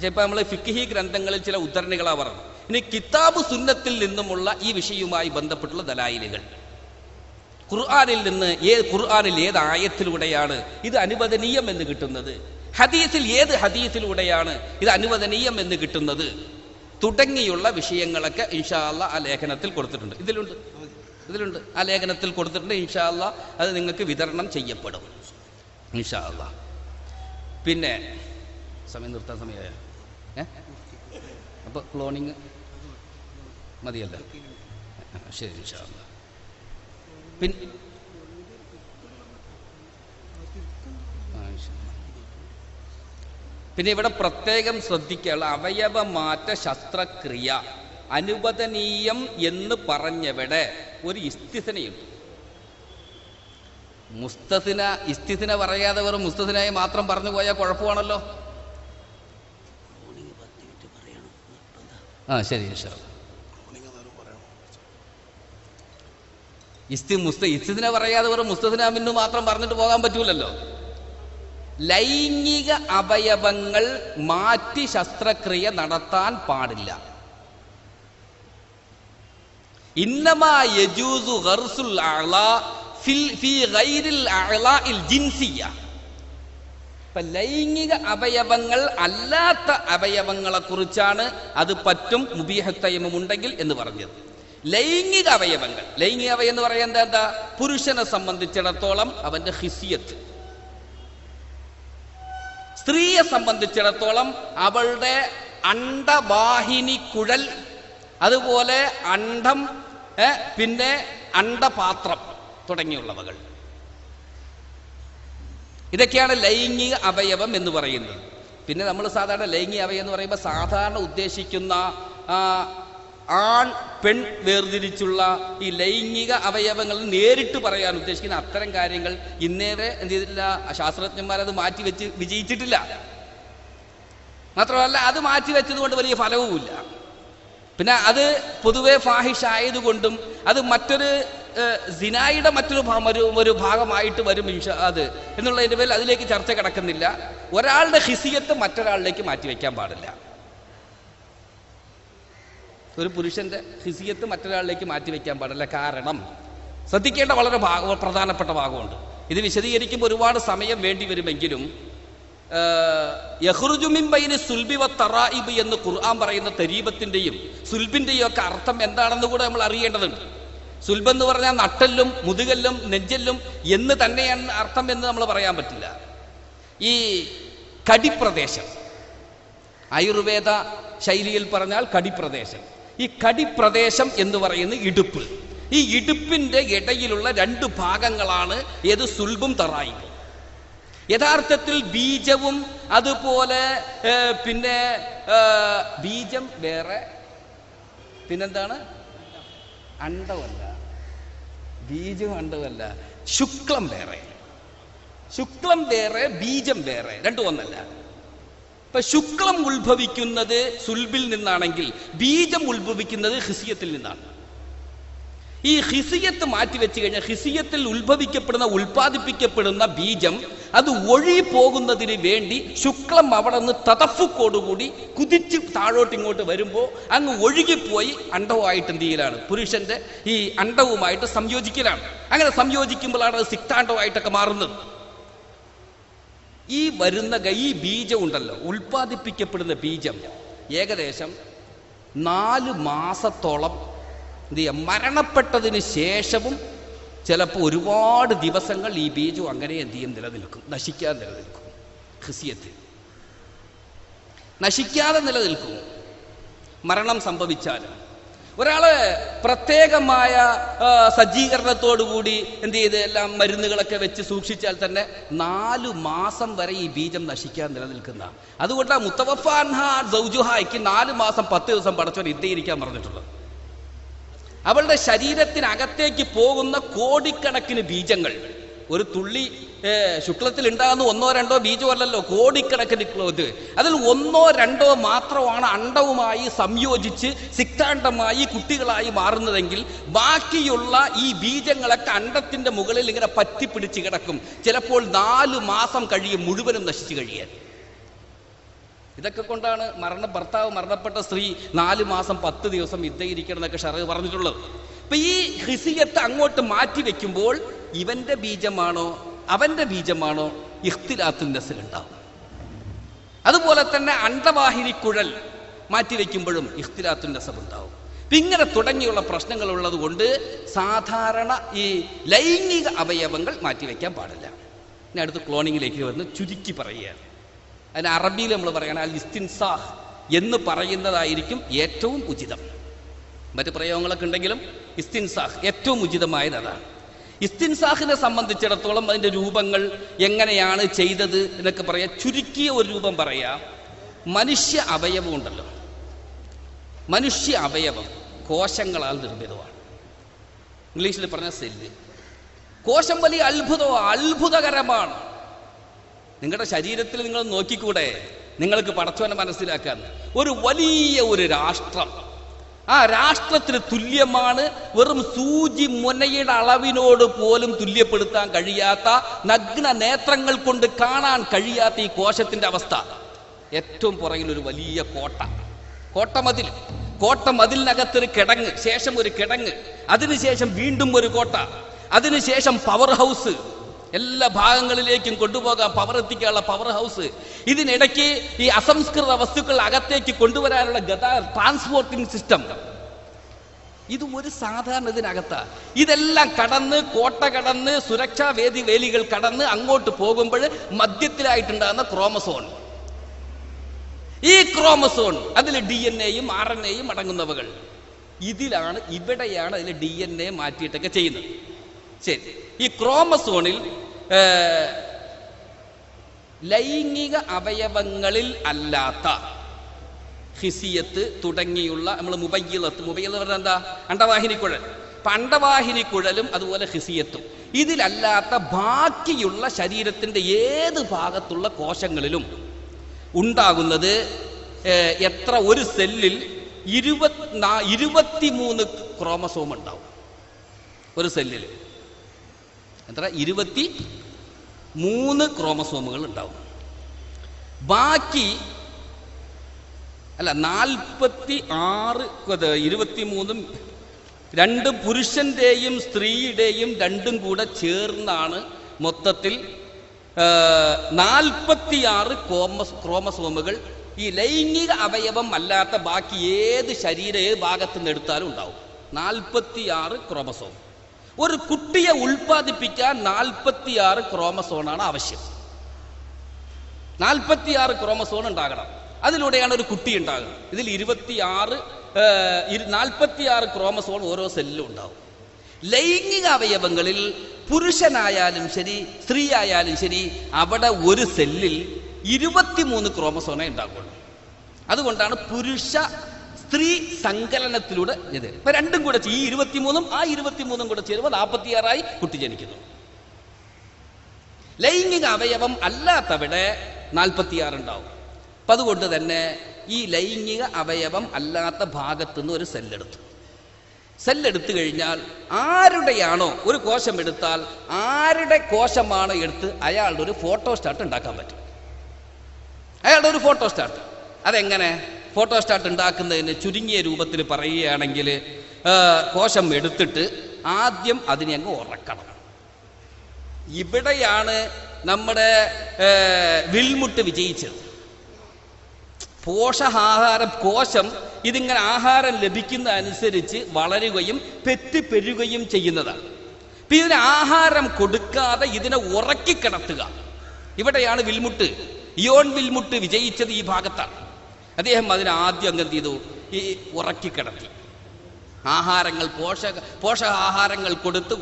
ഇപ്പം നമ്മൾ ഫിഖ്ഹി ഗ്രന്ഥങ്ങളിൽ ചില ഉദ്ധരണികളാണ് പറഞ്ഞു. ഇനി കിതാബ് സുന്നത്തിൽ നിന്നുമുള്ള ഈ വിഷയവുമായി ബന്ധപ്പെട്ടുള്ള ദലായിലുകൾ, ഖുർആനിൽ നിന്ന് ഖുർആനിൽ ഏത് ആയത്തിലൂടെയാണ് ഇത് അനുവദനീയം എന്ന് കിട്ടുന്നത്, ഹദീസിൽ ഏത് ഹദീസിലൂടെയാണ് ഇത് അനുവദനീയം എന്ന് കിട്ടുന്നത് തുടങ്ങിയുള്ള വിഷയങ്ങളൊക്കെ ഇൻഷാ അല്ലാഹ് ആ ലേഖനത്തിൽ കൊടുത്തിട്ടുണ്ട്. ഇതിലുണ്ട് ആ ലേഖനത്തിൽ കൊടുത്തിട്ടുണ്ട്. ഇൻഷാ അല്ലാഹ് അത് നിങ്ങൾക്ക് വിതരണം ചെയ്യപ്പെടും ഇൻഷാ അല്ലാഹ്. പിന്നെ സമയം നിർത്താൻ സമയമായ അപ്പോൾ ക്ലോണിങ് മതിയല്ല, ശരി ഇൻഷാ അല്ലാഹ്. പിന്നെ ഇവിടെ പ്രത്യേകം ശ്രദ്ധിക്കാനുള്ള അവയവ മാറ്റ ശസ്ത്രക്രിയ അനുവദനീയം എന്ന് പറഞ്ഞവിടെ ഒരു ഇസ്തിസ്നയുണ്ട്. ഇസ്തിസ്ന പറയാതെ വെറും മുസ്തസ്നയെ മാത്രം പറഞ്ഞു പോയാൽ കുഴപ്പമാണല്ലോ. ശരി ഇൻഷാ അല്ലാഹ്. ഇസ്തിസ്ന പറയാതെ വെറും മുസ്തസ്ന മിന്നു മാത്രം പറഞ്ഞിട്ട് പോകാൻ പറ്റൂലല്ലോ. ലൈംഗിക അവയവങ്ങൾ മാറ്റി ശസ്ത്രക്രിയ നടത്താൻ പാടില്ല. ഇന്നമാ യജൂസു ഗർസുൽ അഅ്ളാ ഫീ ഗൈരിൽ അഅ്ളാഇൽ ജിൻസിയ്യ. ലൈംഗിക അവയവങ്ങൾ അല്ലാത്ത അവയവങ്ങളെ കുറിച്ചാണ് അത് പറ്റും മുബീഹത്തയ്യമം ഉണ്ടെങ്കിൽ എന്ന് പറഞ്ഞത്. ലൈംഗിക അവയവങ്ങൾ, ലൈംഗിക അവയവം എന്ന് പറയുന്നത് എന്താ, പുരുഷനെ സംബന്ധിച്ചിടത്തോളം അവന്റെ ഹിസിയത്ത്, സ്ത്രീയെ സംബന്ധിച്ചിടത്തോളം അവളുടെ അണ്ടവാഹിനി കുഴൽ, അതുപോലെ അണ്ഡം, പിന്നെ അണ്ടപാത്രം തുടങ്ങിയുള്ളവകൾ. ഇതൊക്കെയാണ് ലൈംഗിക അവയവം എന്ന് പറയുന്നത്. പിന്നെ നമ്മൾ സാധാരണ ലൈംഗിക അവയവം എന്ന് പറയുമ്പോൾ സാധാരണ ഉദ്ദേശിക്കുന്ന ആൺ പെൺ വേർതിരിച്ചുള്ള ഈ ലൈംഗിക അവയവങ്ങൾ നേരിട്ട് പറയാൻ ഉദ്ദേശിക്കുന്ന അത്തരം കാര്യങ്ങൾ ഇന്നേറെ എന്ത് ചെയ്തിട്ടില്ല, ശാസ്ത്രജ്ഞന്മാരത് മാറ്റിവെച്ച് വിജയിച്ചിട്ടില്ല. മാത്രമല്ല അത് മാറ്റിവെച്ചതുകൊണ്ട് വലിയ ഫലവുമില്ല. പിന്നെ അത് പൊതുവെ ഫാഹിഷായതുകൊണ്ടും അത് മറ്റൊരു സിനായുടെ മറ്റൊരു ഭാഗമായിട്ട് വരും അത് എന്നുള്ളതിൻ്റെ പേരിൽ അതിലേക്ക് ചർച്ച കിടക്കുന്നില്ല. ഒരാളുടെ ഹിസിയത്ത് മറ്റൊരാളിലേക്ക് മാറ്റിവെക്കാൻ പാടില്ല. ഒരു പുരുഷന്റെ ഹിസിയത്ത് മറ്റൊരാളിലേക്ക് മാറ്റിവെക്കാൻ പാടില്ല. കാരണം ശ്രദ്ധിക്കേണ്ട വളരെ പ്രധാനപ്പെട്ട ഭാഗമുണ്ട്. ഇത് വിശദീകരിക്കുമ്പോൾ ഒരുപാട് സമയം വേണ്ടി വരുമെങ്കിലും യഖ്റുജു മിൻ ബൈനി സുൽബി വത്തറായിബ് എന്ന് ഖുർആൻ പറയുന്ന തരീബത്തിന്റെയും സുൽബിന്റെയും ഒക്കെ അർത്ഥം എന്താണെന്ന് കൂടെ നമ്മൾ അറിയേണ്ടതുണ്ട്. സുൽബ് എന്ന് പറഞ്ഞാൽ നട്ടെല്ലും മുതുകല്ലും നെഞ്ചല്ലും എന്ന് തന്നെയാണ് അർത്ഥം എന്ന് നമ്മൾ പറയാൻ പറ്റില്ല. ഈ കടിപ്രദേശം, ആയുർവേദ ശൈലിയിൽ പറഞ്ഞാൽ കടിപ്രദേശം, ഈ കടിപ്രദേശം എന്ന് പറയുന്ന ഇടുപ്പ്, ഈ ഇടുപ്പിന്റെ ഇടയിലുള്ള രണ്ട് ഭാഗങ്ങളാണ് ഏത് സുൽബും തറായിബും. യഥാർത്ഥത്തിൽ ബീജവും അതുപോലെ പിന്നെ ബീജം വേറെ, പിന്നെന്താണ്, അണ്ടമല്ല, ബീജം അണ്ടമല്ല, ശുക്ലം വേറെ. ശുക്ലം വേറെ, ബീജം വേറെ, രണ്ടും ഒന്നല്ല. ഇപ്പൊ ശുക്ലം ഉത്ഭവിക്കുന്നത് സുൽബിൽ നിന്നാണെങ്കിൽ ബീജം ഉത്ഭവിക്കുന്നത് ഹിസിയത്തിൽ നിന്നാണ്. ഈ ഹിസിയത്ത് മാറ്റിവെച്ച് കഴിഞ്ഞാൽ ഹിസിയത്തിൽ ഉൽപ്പാദിപ്പിക്കപ്പെടുന്ന ബീജം അത് ഒഴി പോകുന്നതിന് വേണ്ടി ശുക്ലം അവിടെ നിന്ന് തതഫുക്കോടുകൂടി കുതിച്ച് താഴോട്ടിങ്ങോട്ട് വരുമ്പോൾ അങ്ങ് ഒഴുകിപ്പോയി അണ്ഡവുമായിട്ട് എന്ത് ചെയ്യലാണ്, പുരുഷന്റെ ഈ അണ്ഡവുമായിട്ട് സംയോജിക്കലാണ്. അങ്ങനെ സംയോജിക്കുമ്പോഴാണ് അത് സിക്താണ്ഡവുമായിട്ടൊക്കെ മാറുന്നത്. ഈ ബീജം ഉണ്ടല്ലോ, ഉൽപ്പാദിപ്പിക്കപ്പെടുന്ന ബീജം ഏകദേശം 4 മാസത്തോളം എന്ത് ചെയ്യാം, മരണപ്പെട്ടതിന് ശേഷവും ചിലപ്പോൾ ഒരുപാട് ദിവസങ്ങൾ ഈ ബീജം അങ്ങനെ എന്ത് ചെയ്യും, നിലനിൽക്കും, നശിക്കാതെ നിലനിൽക്കും. ഹിസിയത്തിൽ നശിക്കാതെ നിലനിൽക്കും. മരണം സംഭവിച്ചാലും ഒരാള് പ്രത്യേകമായ സജ്ജീകരണത്തോടുകൂടി എന്ത് ചെയ്ത് എല്ലാം മരുന്നുകളൊക്കെ വെച്ച് സൂക്ഷിച്ചാൽ തന്നെ 4 മാസം വരെ ഈ ബീജം നശിക്കാൻ നിലനിൽക്കുന്ന. അതുകൊണ്ടാണ് മുത്തവഫാൻഹ സൗജുഹായ്ക്ക് 4 മാസം 10 ദിവസം പടച്ചവൻ ഇരിക്കാൻ പറഞ്ഞിട്ടുള്ളത്. അവളുടെ ശരീരത്തിനകത്തേക്ക് പോകുന്ന കോടിക്കണക്കിന് ബീജങ്ങൾ, ഒരു തുള്ളി ശുക്ലത്തിൽ ഉണ്ടാകുന്ന 1-2 ബീജമല്ലല്ലോ, കോടിക്കണക്കിന് ഇത്. അതിൽ 1-2 മാത്രമാണ് അണ്ഡവുമായി സംയോജിച്ച് സിക്താണ്ഡമായി കുട്ടികളായി മാറുന്നതെങ്കിൽ ബാക്കിയുള്ള ഈ ബീജങ്ങളൊക്കെ അണ്ഡത്തിന്റെ മുകളിൽ ഇങ്ങനെ പറ്റിപ്പിടിച്ച് കിടക്കും. ചിലപ്പോൾ 4 മാസം കഴിയും മുഴുവനും നശിച്ചു കഴിയാൻ. ഇതൊക്കെ കൊണ്ടാണ് ഭർത്താവ് മരണപ്പെട്ട സ്ത്രീ 4 മാസം 10 ദിവസം ഇരിക്കണം എന്നൊക്കെ ഷറഅ് പറഞ്ഞിട്ടുള്ളത്. അപ്പൊ ഈ ഹിസിയത്ത് അങ്ങോട്ട് മാറ്റി വെക്കുമ്പോൾ ഇവന്റെ ബീജമാണോ അവന്റെ ബീജമാണോ ഇഖ്തിലാത്തുൻ നസ്ൽ ഉണ്ടാവും. അതുപോലെ തന്നെ അണ്ഡവാഹിനി കുഴൽ മാറ്റിവെക്കുമ്പോഴും ഇഖ്തിലാത്തുൻ നസബ് ഉണ്ടാവും. ഇങ്ങനെ തുടങ്ങിയുള്ള പ്രശ്നങ്ങൾ ഉള്ളത് കൊണ്ട് സാധാരണ ഈ ലൈംഗിക അവയവങ്ങൾ മാറ്റിവെക്കാൻ പാടില്ല. ഇനി അടുത്ത് ക്ലോണിങ്ങിലേക്ക് വന്ന് ചുരുക്കി പറയുകയാണ്. അതിന് അറബിയിൽ നമ്മൾ പറയണം അൽ ഇസ്തിൻസാഹ് എന്ന് പറയുന്നതായിരിക്കും ഏറ്റവും ഉചിതം. മറ്റ് പ്രയോഗങ്ങളൊക്കെ ഉണ്ടെങ്കിലും ഇസ്തിൻസാഹ് ഏറ്റവും ഉചിതമായത് അതാണ്. ഇസ്തിൻസാഹിനെ സംബന്ധിച്ചിടത്തോളം അതിൻ്റെ രൂപങ്ങൾ എങ്ങനെയാണ് ചെയ്തത് എന്നൊക്കെ പറയാം. ചുരുക്കിയ ഒരു രൂപം പറയാം. മനുഷ്യ അവയവം ഉണ്ടല്ലോ, മനുഷ്യ അവയവം കോശങ്ങളാൽ നിർമ്മിതമാണ്. ഇംഗ്ലീഷിൽ പറഞ്ഞ സെല്ല്. കോശം വലിയ അത്ഭുതകരമാണ്. നിങ്ങളുടെ ശരീരത്തിൽ നിങ്ങൾ നോക്കിക്കൂടെ, നിങ്ങൾക്ക് പടച്ചവനെ മനസ്സിലാക്കാൻ. ഒരു വലിയ രാഷ്ട്രം, ആ രാഷ്ട്രത്തിന് തുല്യമാണ് വെറും സൂചി മുനയുടെ അളവിനോട് പോലും തുല്യപ്പെടുത്താൻ കഴിയാത്ത, നഗ്ന നേത്രങ്ങൾ കൊണ്ട് കാണാൻ കഴിയാത്ത ഈ കോശത്തിന്റെ അവസ്ഥ. ഏറ്റവും പുറകിൽ ഒരു വലിയ കോട്ടമതിലിനകത്തൊരു കിടങ്ങ്, ശേഷം ഒരു കിടങ്ങ്, അതിനുശേഷം വീണ്ടും ഒരു കോട്ട, അതിനുശേഷം പവർ ഹൗസ്, എല്ലാ ഭാഗങ്ങളിലേക്കും കൊണ്ടുപോകാൻ പവർ എത്തിക്കാനുള്ള പവർ ഹൗസ്. ഇതിനിടയ്ക്ക് ഈ അസംസ്കൃത വസ്തുക്കൾ അകത്തേക്ക് കൊണ്ടുവരാനുള്ള ട്രാൻസ്പോർട്ടിംഗ് സിസ്റ്റം. ഇത് ഒരു സാധാരണ ഇതിനകത്താ. ഇതെല്ലാം കോട്ട കടന്ന് സുരക്ഷാ വേലികൾ കടന്ന് അങ്ങോട്ട് പോകുമ്പോൾ മധ്യത്തിലായിട്ടുണ്ടാകുന്ന ക്രോമസോൺ. ഈ ക്രോമസോൺ അതിൽ DNA-യും RNA-യും അടങ്ങുന്നവകൾ. ഇവിടെയാണ് അതിൽ DNA മാറ്റിയിട്ടൊക്കെ ചെയ്യുന്നത്. ശരി, ഈ ക്രോമസോണിൽ ലൈംഗിക അവയവങ്ങളിൽ അല്ലാത്ത ഹിസിയത്ത് തുടങ്ങിയുള്ള നമ്മൾ മുബയ്യിളത്ത് എന്താ, അണ്ഡവാഹിനിക്കുഴൽ. അപ്പൊ അണ്ഡവാഹിനിക്കുഴലും അതുപോലെ ഹിസിയത്തും ഇതിലല്ലാത്ത ബാക്കിയുള്ള ശരീരത്തിന്റെ ഏത് ഭാഗത്തുള്ള കോശങ്ങളിലും ഉണ്ടാകുന്നത് എത്ര, ഒരു സെല്ലിൽ 23 ക്രോമസോം ഉണ്ടാവും. ഒരു സെല്ലിൽ എത്ര, 23 ക്രോമസോമുകൾ ഉണ്ടാവും. ബാക്കി 46, 23 രണ്ട് പുരുഷന്റെയും സ്ത്രീയുടെയും രണ്ടും കൂടെ ചേർന്നാണ് മൊത്തത്തിൽ 46 ക്രോമസോമുകൾ ഈ ലൈംഗിക അവയവം അല്ലാത്ത ബാക്കി ഏത് ഭാഗത്തു നിന്ന് എടുത്താലും ഉണ്ടാവും. 46 ക്രോമസോം. ഒരു കുട്ടിയെ ഉൽപ്പാദിപ്പിക്കാൻ 46 ക്രോമസോണാണ് ആവശ്യം. 46 ക്രോമസോൺ ഉണ്ടാകണം. അതിലൂടെയാണ് ഒരു കുട്ടി ഉണ്ടാകുന്നത്. ഇതിൽ 46 ക്രോമസോൺ ഓരോ സെല്ലിലും ഉണ്ടാവും. ലൈംഗിക അവയവങ്ങളിൽ പുരുഷനായാലും ശരി സ്ത്രീ ആയാലും ശരി അവിടെ ഒരു സെല്ലിൽ 23 ക്രോമസോണേ ഉണ്ടാകുള്ളൂ. അതുകൊണ്ടാണ് പുരുഷ സ്ത്രീ സങ്കലനത്തിലൂടെ ഇത്. ഇപ്പൊ രണ്ടും കൂടെ ഈ 23-ഉം ആ 23-ഉം കൂടെ ചേരുമ്പോൾ 46 കുട്ടി ജനിക്കുന്നു. ലൈംഗിക അവയവം അല്ലാത്തവിടെ 46 ഉണ്ടാവും. അപ്പൊ അതുകൊണ്ട് തന്നെ ഈ ലൈംഗിക അവയവം അല്ലാത്ത ഭാഗത്തുനിന്ന് ഒരു സെല്ലെടുത്തു. സെല്ലെടുത്തു കഴിഞ്ഞാൽ ആരുടെയാണോ ഒരു കോശം എടുത്താൽ ആരുടെ കോശമാണോ എടുത്ത് അയാളുടെ ഒരു ഫോട്ടോസ്റ്റാറ്റ് ഉണ്ടാക്കാൻ പറ്റും. അയാളുടെ ഒരു ഫോട്ടോസ്റ്റാറ്റ്. അതെങ്ങനെ ഫോട്ടോസ്റ്റാറ്റ് ഉണ്ടാക്കുന്നതിന് ചുരുങ്ങിയ രൂപത്തിൽ പറയുകയാണെങ്കിൽ, കോശം എടുത്തിട്ട് ആദ്യം അതിനെ അങ്ങ് ഉറക്കണം. ഇവിടെയാണ് നമ്മുടെ വിൽമുട്ട് വിജയിച്ചത്. പോഷകാഹാരം കോശം ഇതിങ്ങനെ ആഹാരം ലഭിക്കുന്ന അനുസരിച്ച് വളരുകയും പെറ്റുപെരുകയും ചെയ്യുന്നതാണ്. ഇപ്പം ഇതിന് ആഹാരം കൊടുക്കാതെ ഇതിനെ ഉറക്കിക്കിടത്തുക, ഇവിടെയാണ് വിൽമുട്ട്, ഇയോൺ വിൽമുട്ട് വിജയിച്ചത് ഈ ഭാഗത്താണ്. അദ്ദേഹം അതിന് ആദ്യം അങ്ങ് എന്ത് ചെയ്തു, ഈ ഉറക്കിക്കിടത്തി. ആഹാരങ്ങൾ പോഷകാഹാരങ്ങൾ കൊടുത്ത്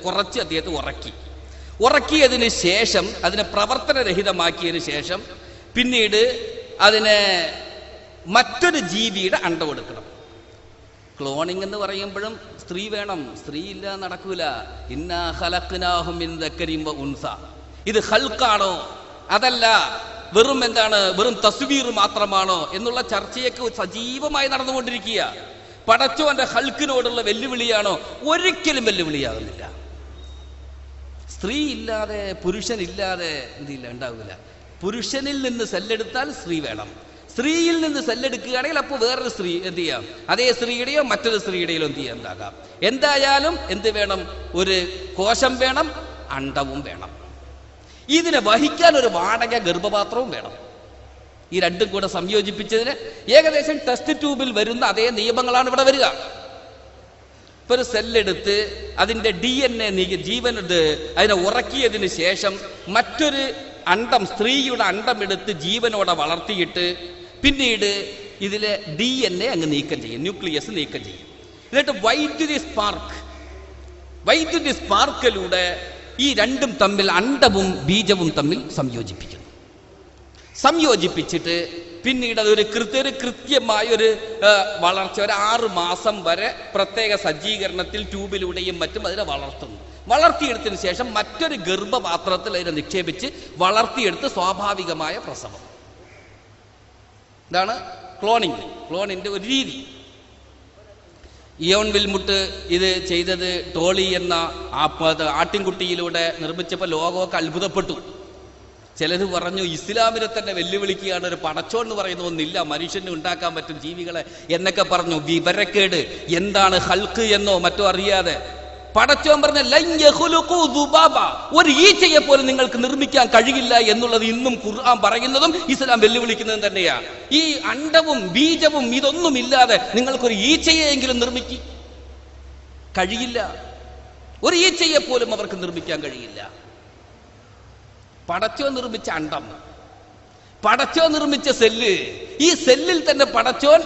കുറച്ച് അദ്ദേഹത്തെ ഉറക്കിയതിന് ശേഷം അതിനെ പ്രവർത്തനരഹിതമാക്കിയതിന് ശേഷം പിന്നീട് അതിനെ മറ്റൊരു ജീവിയുടെ അണ്ട കൊടുക്കണം. ക്ലോണിംഗ് എന്ന് പറയുമ്പോഴും സ്ത്രീ വേണം, സ്ത്രീ ഇല്ല നടക്കൂല. ഇന്നാ ഖലഖ്നാഹും മിൻ ദക്കരിൻ വ ഉൻസ. ഇത് ഖൽഖാണോ അതല്ല വെറും തസ്വീർ മാത്രമാണോ എന്നുള്ള ചർച്ചയൊക്കെ സജീവമായി നടന്നുകൊണ്ടിരിക്കുക. പടച്ചോന്റെ ഖൽഖിനോടുള്ള വെല്ലുവിളിയാണോ? ഒരിക്കലും വെല്ലുവിളിയാകുന്നില്ല. സ്ത്രീ ഇല്ലാതെ പുരുഷനില്ലാതെ എന്തില്ല ഉണ്ടാവില്ല. പുരുഷനിൽ നിന്ന് സെല്ലെടുത്താൽ സ്ത്രീ വേണം, സ്ത്രീയിൽ നിന്ന് സെല്ലെടുക്കുകയാണെങ്കിൽ അപ്പോൾ വേറൊരു സ്ത്രീ എന്ത് ചെയ്യാം, അതേ സ്ത്രീയുടെയോ മറ്റൊരു സ്ത്രീയുടെയോ എന്ത് ചെയ്യാം ഉണ്ടാകാം. എന്തായാലും എന്ത് വേണം, ഒരു കോശം വേണം, അണ്ടവും വേണം. ഇതിനെ വഹിക്കാൻ ഒരു വാടക ഗർഭപാത്രവും വേണം. ഈ രണ്ടും കൂടെ സംയോജിപ്പിച്ചതിന് ഏകദേശം ടെസ്റ്റ് ട്യൂബിൽ വരുന്ന അതേ നിയമങ്ങളാണ് ഇവിടെ വരിക. ഇപ്പൊ ഒരു സെല്ലെടുത്ത് അതിന്റെ DNA അതിനെ ഉറക്കിയതിന് ശേഷം മറ്റൊരു അണ്ടം, സ്ത്രീയുടെ അണ്ടം എടുത്ത് ജീവനോടെ വളർത്തിയിട്ട് പിന്നീട് ഇതിലെ DNA അങ്ങ് നീക്കം ചെയ്യും, ന്യൂക്ലിയസ് നീക്കം ചെയ്യും. എന്നിട്ട് വൈദ്യുതി സ്പാർക്കിലൂടെ ഈ രണ്ടും തമ്മിൽ, അണ്ടവും ബീജവും തമ്മിൽ സംയോജിപ്പിച്ചിട്ട് പിന്നീട് അതൊരു കൃത്യമായൊരു വളർച്ച, ഒരു 6 മാസം വരെ പ്രത്യേക സജ്ജീകരണത്തിൽ ട്യൂബിലൂടെയും മറ്റും അതിനെ വളർത്തിയെടുത്തതിന് ശേഷം മറ്റൊരു ഗർഭപാത്രത്തിൽ അതിനെ നിക്ഷേപിച്ച് വളർത്തിയെടുത്ത് സ്വാഭാവികമായ പ്രസവം. ഇതാണ് ക്ലോണിന്റെ ഒരു രീതി. ഇയോൺ വിൽമുട്ട് ഇത് ചെയ്തത് ടോളി എന്ന ആട്ടിൻകുട്ടിയിലൂടെ നിർമ്മിച്ചപ്പോൾ ലോകമൊക്കെ അത്ഭുതപ്പെട്ടു. ചിലർ പറഞ്ഞു ഇസ്ലാമിനെ തന്നെ വെല്ലുവിളിക്കുകയാണ്, ഒരു പടച്ചോൻ എന്ന് പറയുന്ന ഒന്നില്ല, മനുഷ്യന് ഉണ്ടാക്കാൻ പറ്റും ജീവികളെ എന്നൊക്കെ പറഞ്ഞു. വിവരക്കേട്. എന്താണ് ഹൽക്ക് എന്നോ മറ്റോ അറിയാതെ പടച്ചോൻ പറഞ്ഞ ഒരു ഈച്ചയെ പോലും നിങ്ങൾക്ക് നിർമ്മിക്കാൻ കഴിയില്ല എന്നുള്ളത് ഇന്നും ഖുർആൻ പറയുന്നതും ഇസ്ലാം വെല്ലുവിളിക്കുന്നതും തന്നെയാണ്. ഈ അണ്ടവും ബീജവും ഇതൊന്നുമില്ലാതെ നിങ്ങൾക്കൊരു ഈച്ചയെങ്കിലും കഴിയില്ല. ഒരു ഈച്ചയെ പോലും അവർക്ക് നിർമ്മിക്കാൻ കഴിയില്ല. പടച്ചോൻ നിർമ്മിച്ച അണ്ടം, പടച്ചോൻ നിർമ്മിച്ച സെല്ല്, ഈ സെല്ലിൽ തന്നെ പടച്ചോൻ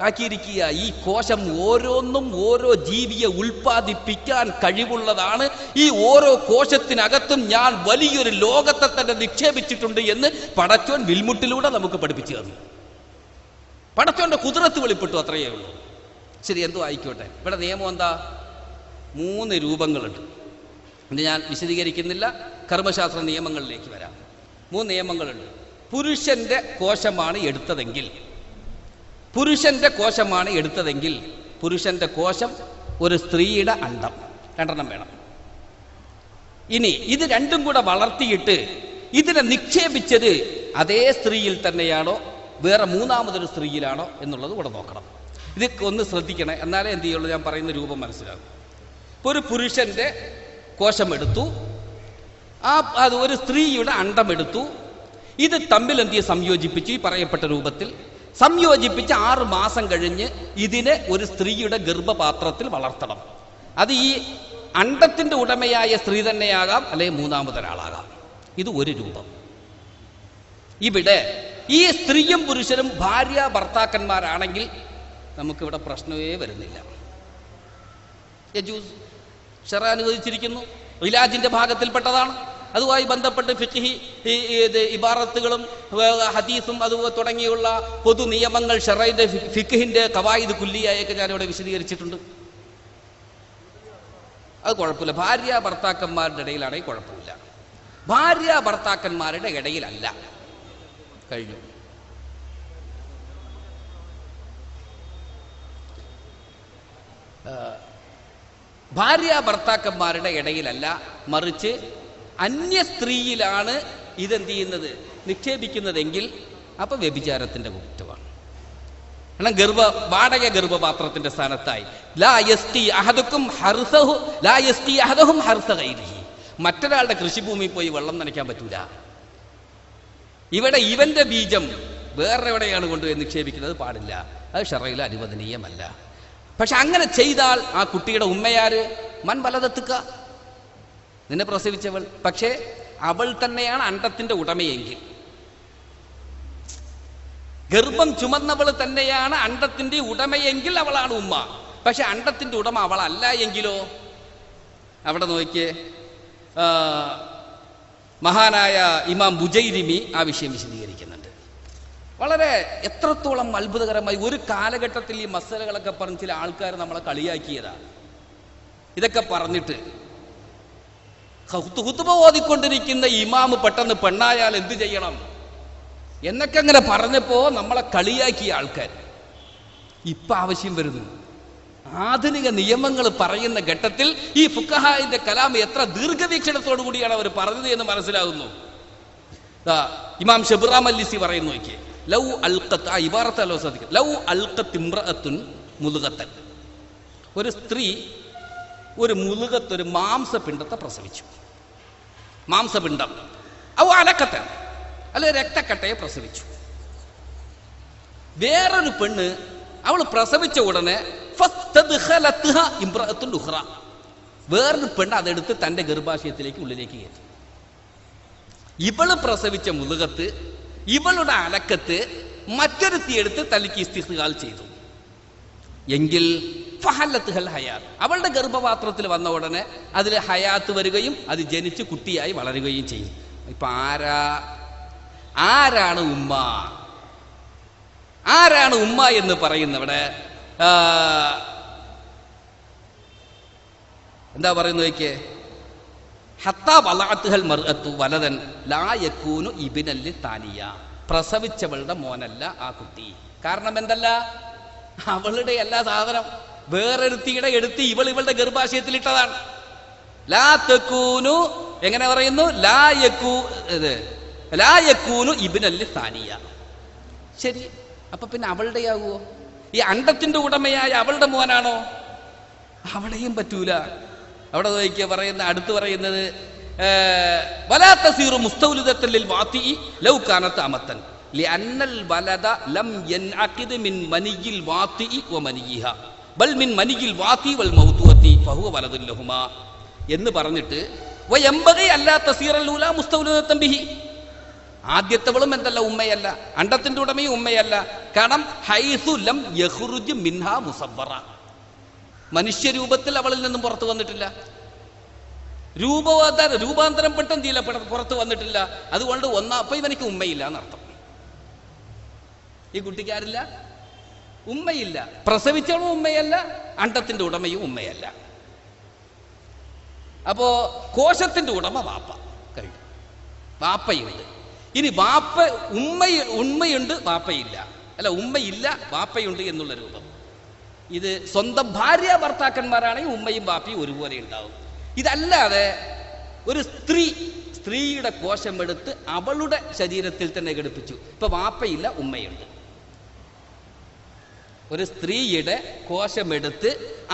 ആക്കിയിരിക്കുക. ഈ കോശം ഓരോന്നും ഓരോ ജീവിയെ ഉൽപ്പാദിപ്പിക്കാൻ കഴിവുള്ളതാണ്. ഈ ഓരോ കോശത്തിനകത്തും ഞാൻ വലിയൊരു ലോകത്തെ തന്നെ നിക്ഷേപിച്ചിട്ടുണ്ട് എന്ന് പടച്ചോൻ വിൽമുട്ടിലൂടെ നമുക്ക് പഠിപ്പിച്ചു തന്നു. പടച്ചോന്റെ കുദ്റത്ത് വെളിപ്പെട്ടു, അത്രയേ ഉള്ളൂ. ശരി, എന്തോ ആയിക്കോട്ടെ. ഇവിടെ നിയമം എന്താ? 3 രൂപങ്ങളുണ്ട്. ഇത് ഞാൻ വിശദീകരിക്കുന്നില്ല, കർമ്മശാസ്ത്ര നിയമങ്ങളിലേക്ക് വരാം. 3 നിയമങ്ങളുണ്ട്. പുരുഷന്റെ കോശമാണ് എടുത്തതെങ്കിൽ പുരുഷന്റെ കോശം ഒരു സ്ത്രീയുടെ അണ്ടം 2 വേണം. ഇനി ഇത് രണ്ടും കൂടെ വളർത്തിയിട്ട് ഇതിനെ നിക്ഷേപിച്ചത് അതേ സ്ത്രീയിൽ തന്നെയാണോ വേറെ മൂന്നാമതൊരു സ്ത്രീയിലാണോ എന്നുള്ളത് കൂടെ നോക്കണം. ഇത് ഒന്ന് ശ്രദ്ധിക്കണേ, എന്നാലേ എന്ത് ചെയ്യുള്ളൂ ഞാൻ പറയുന്ന രൂപം മനസ്സിലാകും. ഇപ്പോൾ ഒരു പുരുഷന്റെ കോശം എടുത്തു, അത് ഒരു സ്ത്രീയുടെ അണ്ടം എടുത്തു, ഇത് തമ്മിൽ എന്ത് സംയോജിപ്പിച്ചു, ഈ പറയപ്പെട്ട രൂപത്തിൽ സംയോജിപ്പിച്ച് 6 മാസം കഴിഞ്ഞ് ഇതിനെ ഒരു സ്ത്രീയുടെ ഗർഭപാത്രത്തിൽ വളർത്തണം. അത് ഈ അണ്ടത്തിന്റെ ഉടമയായ സ്ത്രീ തന്നെയാകാം, അല്ലെങ്കിൽ മൂന്നാമതൊരാളാകാം. ഇത് ഒരു രൂപം. ഇവിടെ ഈ സ്ത്രീയും പുരുഷനും ഭാര്യ ഭർത്താക്കന്മാരാണെങ്കിൽ നമുക്കിവിടെ പ്രശ്നമേ വരുന്നില്ല. യജൂസ് ശറഅ അനുവദിച്ചിരിക്കുന്നു, ഇലാജിന്റെ ഭാഗത്തിൽപ്പെട്ടതാണ്. അതുമായി ബന്ധപ്പെട്ട് ഇബാറത്തുകളും ഹദീസും അതുപോലെ തുടങ്ങിയുള്ള പൊതു നിയമങ്ങൾ ശറഇന്റെ ഫിഖ്ഹിന്റെ ഖവായിദ് കുല്ലിയായൊക്കെ ഞാനിവിടെ വിശദീകരിച്ചിട്ടുണ്ട്. അത് കുഴപ്പമില്ല. ഭാര്യ ഭർത്താക്കന്മാരുടെ ഇടയിലാണെങ്കിൽ കുഴപ്പമില്ല. ഭാര്യ ഭർത്താക്കന്മാരുടെ ഇടയിലല്ല, കഴിഞ്ഞു. ഭാര്യ ഭർത്താക്കന്മാരുടെ ഇടയിലല്ല, മറിച്ച് അന്യ സ്ത്രീയിലാണ് ഇതെന്ത് ചെയ്യുന്നത്, നിക്ഷേപിക്കുന്നതെങ്കിൽ അപ്പോൾ വ്യഭിചാരത്തിൻ്റെ കുറ്റമാണ്. കാരണം വാടക ഗർഭപാത്രത്തിന്റെ സ്ഥാനത്തായി മറ്റൊരാളുടെ കൃഷിഭൂമിയിൽ പോയി വെള്ളം നനയ്ക്കാൻ പറ്റൂല. ഇവിടെ ഇവന്റെ ബീജം വേറെ എവിടെയാണ് കൊണ്ടുപോയി നിക്ഷേപിക്കുന്നത്, പാടില്ല. അത് ശറയിൽ അനുവദനീയമല്ല. പക്ഷെ അങ്ങനെ ചെയ്താൽ ആ കുട്ടിയുടെ ഉമ്മയാര്? മൻ വലതെത്തുക, നിന്നെ പ്രസവിച്ചവൾ. പക്ഷേ അവൾ തന്നെയാണ് അണ്ടത്തിന്റെ ഉടമയെങ്കിൽ, ഗർഭം ചുമന്നവൾ തന്നെയാണ് അണ്ടത്തിന്റെ ഉടമയെങ്കിൽ അവളാണ് ഉമ്മ. പക്ഷെ അണ്ടത്തിന്റെ ഉടമ അവളല്ല എങ്കിലോ? അവിടെ നോക്കിയേ, മഹാനായ ഇമാം ബുജൈരിമി ആ വിഷയം വിശദീകരിക്കുന്നുണ്ട്. വളരെ എത്രത്തോളം അത്ഭുതകരമായി ഒരു കാലഘട്ടത്തിൽ ഈ മസലകളൊക്കെ പറഞ്ഞ് ചില ആൾക്കാർ നമ്മളെ കളിയാക്കിയതാ. ഇതൊക്കെ പറഞ്ഞിട്ട് ഖുതുബ ഓതിക്കൊണ്ടിരിക്കുന്ന ഇമാമ് പെട്ടെന്ന് പെണ്ണായാൽ എന്ത് ചെയ്യണം എന്നൊക്കെ അങ്ങനെ പറഞ്ഞപ്പോ നമ്മളെ കളിയാക്കിയ ആൾക്കാർ ഇപ്പൊ ആവശ്യം വരുന്നു. ആധുനിക നിയമങ്ങൾ പറയുന്ന ഘട്ടത്തിൽ ഈ ഫുഖഹായിന്റെ കലാം എത്ര ദീർഘവീക്ഷണത്തോടു കൂടിയാണ് അവർ പറഞ്ഞത് എന്ന് മനസ്സിലാകുന്നു. ഇമാം ഷബ്റാ മല്ലിസി പറയുന്നു, നോക്കിയേ, ലൗ അൽഖത്ത്, ആ ഇബാറത്തല്ലോ ശ്രദ്ധിക്കുക, ലൗ അൽഖത്ത് ഇംറഅത്തുൻ മുലുഗത്തൻ, ഒരു സ്ത്രീ ഒരു മുലുഗത്ത്, ഒരു മാംസപിണ്ഡത്തെ പ്രസവിച്ചു. മാംസപിണ്ഡം ഔ അലക്കത്തൻ, അല്ലെ രക്തക്കട്ടയെ പ്രസവിച്ചു. വേറൊരു പെണ്ണ് അവൾ പ്രസവിച്ച ഉടനെ വേറൊരു പെണ്ണ് അതെടുത്ത് തന്റെ ഗർഭാശയത്തിലേക്ക് ഉള്ളിലേക്ക് കയറ്റി. ഇവള് പ്രസവിച്ച മുലുകത്ത്, ഇവളുടെ അലക്കത്ത് മറ്റൊരുത്തി എടുത്ത് തനിക്ക് ഇസ്തിഖ്ലാൽ ചെയ്തു എങ്കിൽ ഫഹല്ലത്തുഹൽ ഹയാത്ത്, അവളുടെ ഗർഭപാത്രത്തിൽ വന്ന ഉടനെ അതിൽ ഹയാത്ത് വരികയും അത് ജനിച്ച് കുട്ടിയായി വളരുകയും ചെയ്യും. ഇപ്പൊ ആരാണ് ഉമ്മ? ആരാണ് ഉമ്മ എന്ന് പറയുന്നവിടെ എന്താ പറയുന്നത് നോക്കിയേ, ഹത്താ വലഅത്തുഹൽ മർഅത്തു വലദൻ ലാ യകൂനു ഇബ്നൽ താനിയ, പ്രസവിച്ചവളുടെ മോനല്ല ആ കുട്ടി. കാരണം എന്തല്ല, അവളുടെ എല്ലാ സാധനം വേറൊരുത്തിയുടെ എടുത്ത് ഇവളുടെ ഗർഭാശയത്തിൽ ഇട്ടതാണ്. ലാ തകൂനു, എങ്ങനെ പറയുന്നു, ലാ യകൂനു ഇബ്നൽ താനിയ. ശരി, അപ്പൊ പിന്നെ അവളുടെയാകുമോ? ഈ അണ്ടത്തിന്റെ ഉടമയായ അവളുടെ മോനാണോ? അവിടെയും പറ്റൂല. അവിടെ നോക്കിയ പറയുന്ന, അടുത്ത് പറയുന്നത് വലാ തസീറു മുസ്തൗലിദത്തൻ ലിൽ വാതിഇ ലൗ കാനത് അമത്തൻ ലിഅന്നൽ വലദ ലം യൻഅഖിദ് മിൻ മനിയിൽ വാതിഇ വമനിയിഹ ബൽ മിൻ മനിയിൽ വാതി വൽ മൗതുഅതി ഫഹുവ വലദുൽ ലഹുമാ എന്ന് പറഞ്ഞിട്ട് വയംബഗി അല്ലാ തസീറൽ ഊലാ മുസ്തൗലിദത്തൻ ബിഹി, ആദ്യത്തവളും എന്തല്ല, ഉമ്മയല്ല, അണ്ടത്തിന്റെ ഉടമയും ഉമ്മയല്ല. കാരണം ഹൈസു ലം യഖ്റുജ് മിൻഹാ മുസവ്വറ, മനുഷ്യരൂപത്തിൽ അവളിൽ നിന്നും പുറത്തു വന്നിട്ടില്ല, രൂപാന്തരം പെട്ടെന്നില്ല, പുറത്തു വന്നിട്ടില്ല. അതുകൊണ്ട് അപ്പൊ ഇവനിക്ക് ഉമ്മയില്ല എന്നർത്ഥം. ഈ കുട്ടിക്കാരില്ല, ഉമ്മയില്ല, പ്രസവിച്ചവളും ഉമ്മയല്ല, അണ്ടത്തിന്റെ ഉടമയും ഉമ്മയല്ല. അപ്പോ കോശത്തിന്റെ ഉടമ വാപ്പ കഴിഞ്ഞു, വാപ്പയുണ്ട്. ഇനി ഉമ്മയുണ്ട്, വാപ്പയില്ല, അല്ല ഉമ്മയില്ല വാപ്പയുണ്ട് എന്നുള്ള രൂപം. ഇത് സ്വന്തം ഭാര്യ ഭർത്താക്കന്മാരാണെങ്കിൽ ഉമ്മയും വാപ്പയും ഒരുപോലെ ഉണ്ടാവും. ഇതല്ലാതെ ഒരു സ്ത്രീയുടെ കോശമെടുത്ത് അവളുടെ ശരീരത്തിൽ തന്നെ ഘടിപ്പിച്ചു, ഇപ്പൊ വാപ്പയില്ല ഉമ്മയുണ്ട്. ഒരു സ്ത്രീയുടെ കോശമെടുത്ത്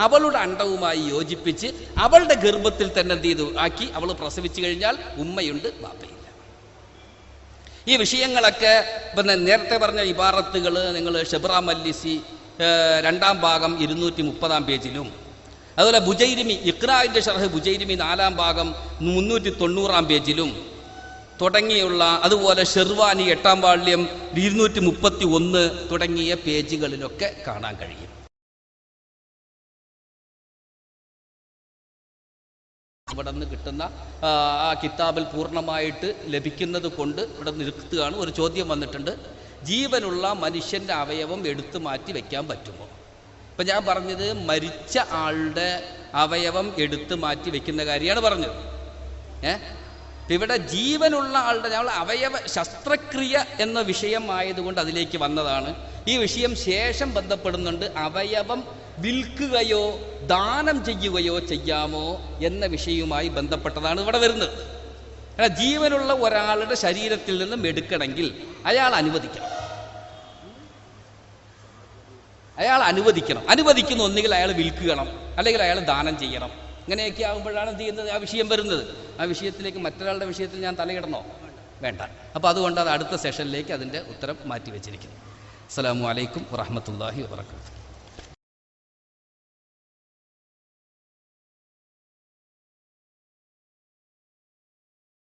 അവളുടെ അണ്ടവുമായി യോജിപ്പിച്ച് അവളുടെ ഗർഭത്തിൽ തന്നെ എന്ത് ചെയ്തു ആക്കി അവൾ പ്രസവിച്ചു കഴിഞ്ഞാൽ ഉമ്മയുണ്ട്, വാപ്പയില്ല. ഈ വിഷയങ്ങളൊക്കെ പിന്നെ നേരത്തെ പറഞ്ഞ ഇബാറത്തുകൾ നിങ്ങൾ ഷബ്റാ മല്ലിസി 2ാം ഭാഗം 230 പേജിലും, അതുപോലെ ബുജൈരിമി ഇഖ്റാഇന്റെ ഷർഹ് ബുജൈരിമി 4ാം ഭാഗം 390 പേജിലും തുടങ്ങിയുള്ള, അതുപോലെ ഷെർവാനി 8ാം വാള്യം 231 തുടങ്ങിയ പേജുകളിലൊക്കെ കാണാൻ കഴിയും. ഇവിടെ നിന്ന് കിട്ടുന്ന ആ കിതാബിൽ പൂർണ്ണമായിട്ട് ലഭിക്കുന്നത് കൊണ്ട് ഇവിടെ നിർത്തുകയാണ്. ഒരു ചോദ്യം വന്നിട്ടുണ്ട്, ജീവനുള്ള മനുഷ്യന്റെ അവയവം എടുത്തു മാറ്റി വെക്കാൻ പറ്റുമോ? ഇപ്പം ഞാൻ പറഞ്ഞത് മരിച്ച ആളുടെ അവയവം എടുത്തു മാറ്റി വെക്കുന്ന കാര്യമാണ് പറഞ്ഞത്. ഇവിടെ ജീവനുള്ള ആളുടെ, ഞങ്ങൾ അവയവ ശസ്ത്രക്രിയ എന്ന വിഷയം ആയതുകൊണ്ട് അതിലേക്ക് വന്നതാണ്. ഈ വിഷയം ശേഷം ബന്ധപ്പെടുന്നുണ്ട്. അവയവം വിൽക്കുകയോ ദാനം ചെയ്യുകയോ ചെയ്യാമോ എന്ന വിഷയവുമായി ബന്ധപ്പെട്ടതാണ് ഇവിടെ വരുന്നത്. ജീവനുള്ള ഒരാളുടെ ശരീരത്തിൽ നിന്നും എടുക്കണമെങ്കിൽ അയാൾ അനുവദിക്കണം. അനുവദിക്കുന്ന ഒന്നുകിൽ അയാൾ വിൽക്കണം, അല്ലെങ്കിൽ അയാൾ ദാനം ചെയ്യണം. ഇങ്ങനെയൊക്കെ ആകുമ്പോഴാണ് എന്ത് ചെയ്യുന്നത്, ആ വിഷയം വരുന്നത്. ആ വിഷയത്തിലേക്ക് മറ്റൊരാളുടെ വിഷയത്തിൽ ഞാൻ തലയിടണോ? വേണ്ട. അപ്പോൾ അതുകൊണ്ട് അത് അടുത്ത സെഷനിലേക്ക് അതിൻ്റെ ഉത്തരം മാറ്റി വെച്ചിരിക്കുന്നു. അസ്സലാമു അലൈക്കും വറഹ്മത്തുള്ളാഹി വബറകാതുഹു.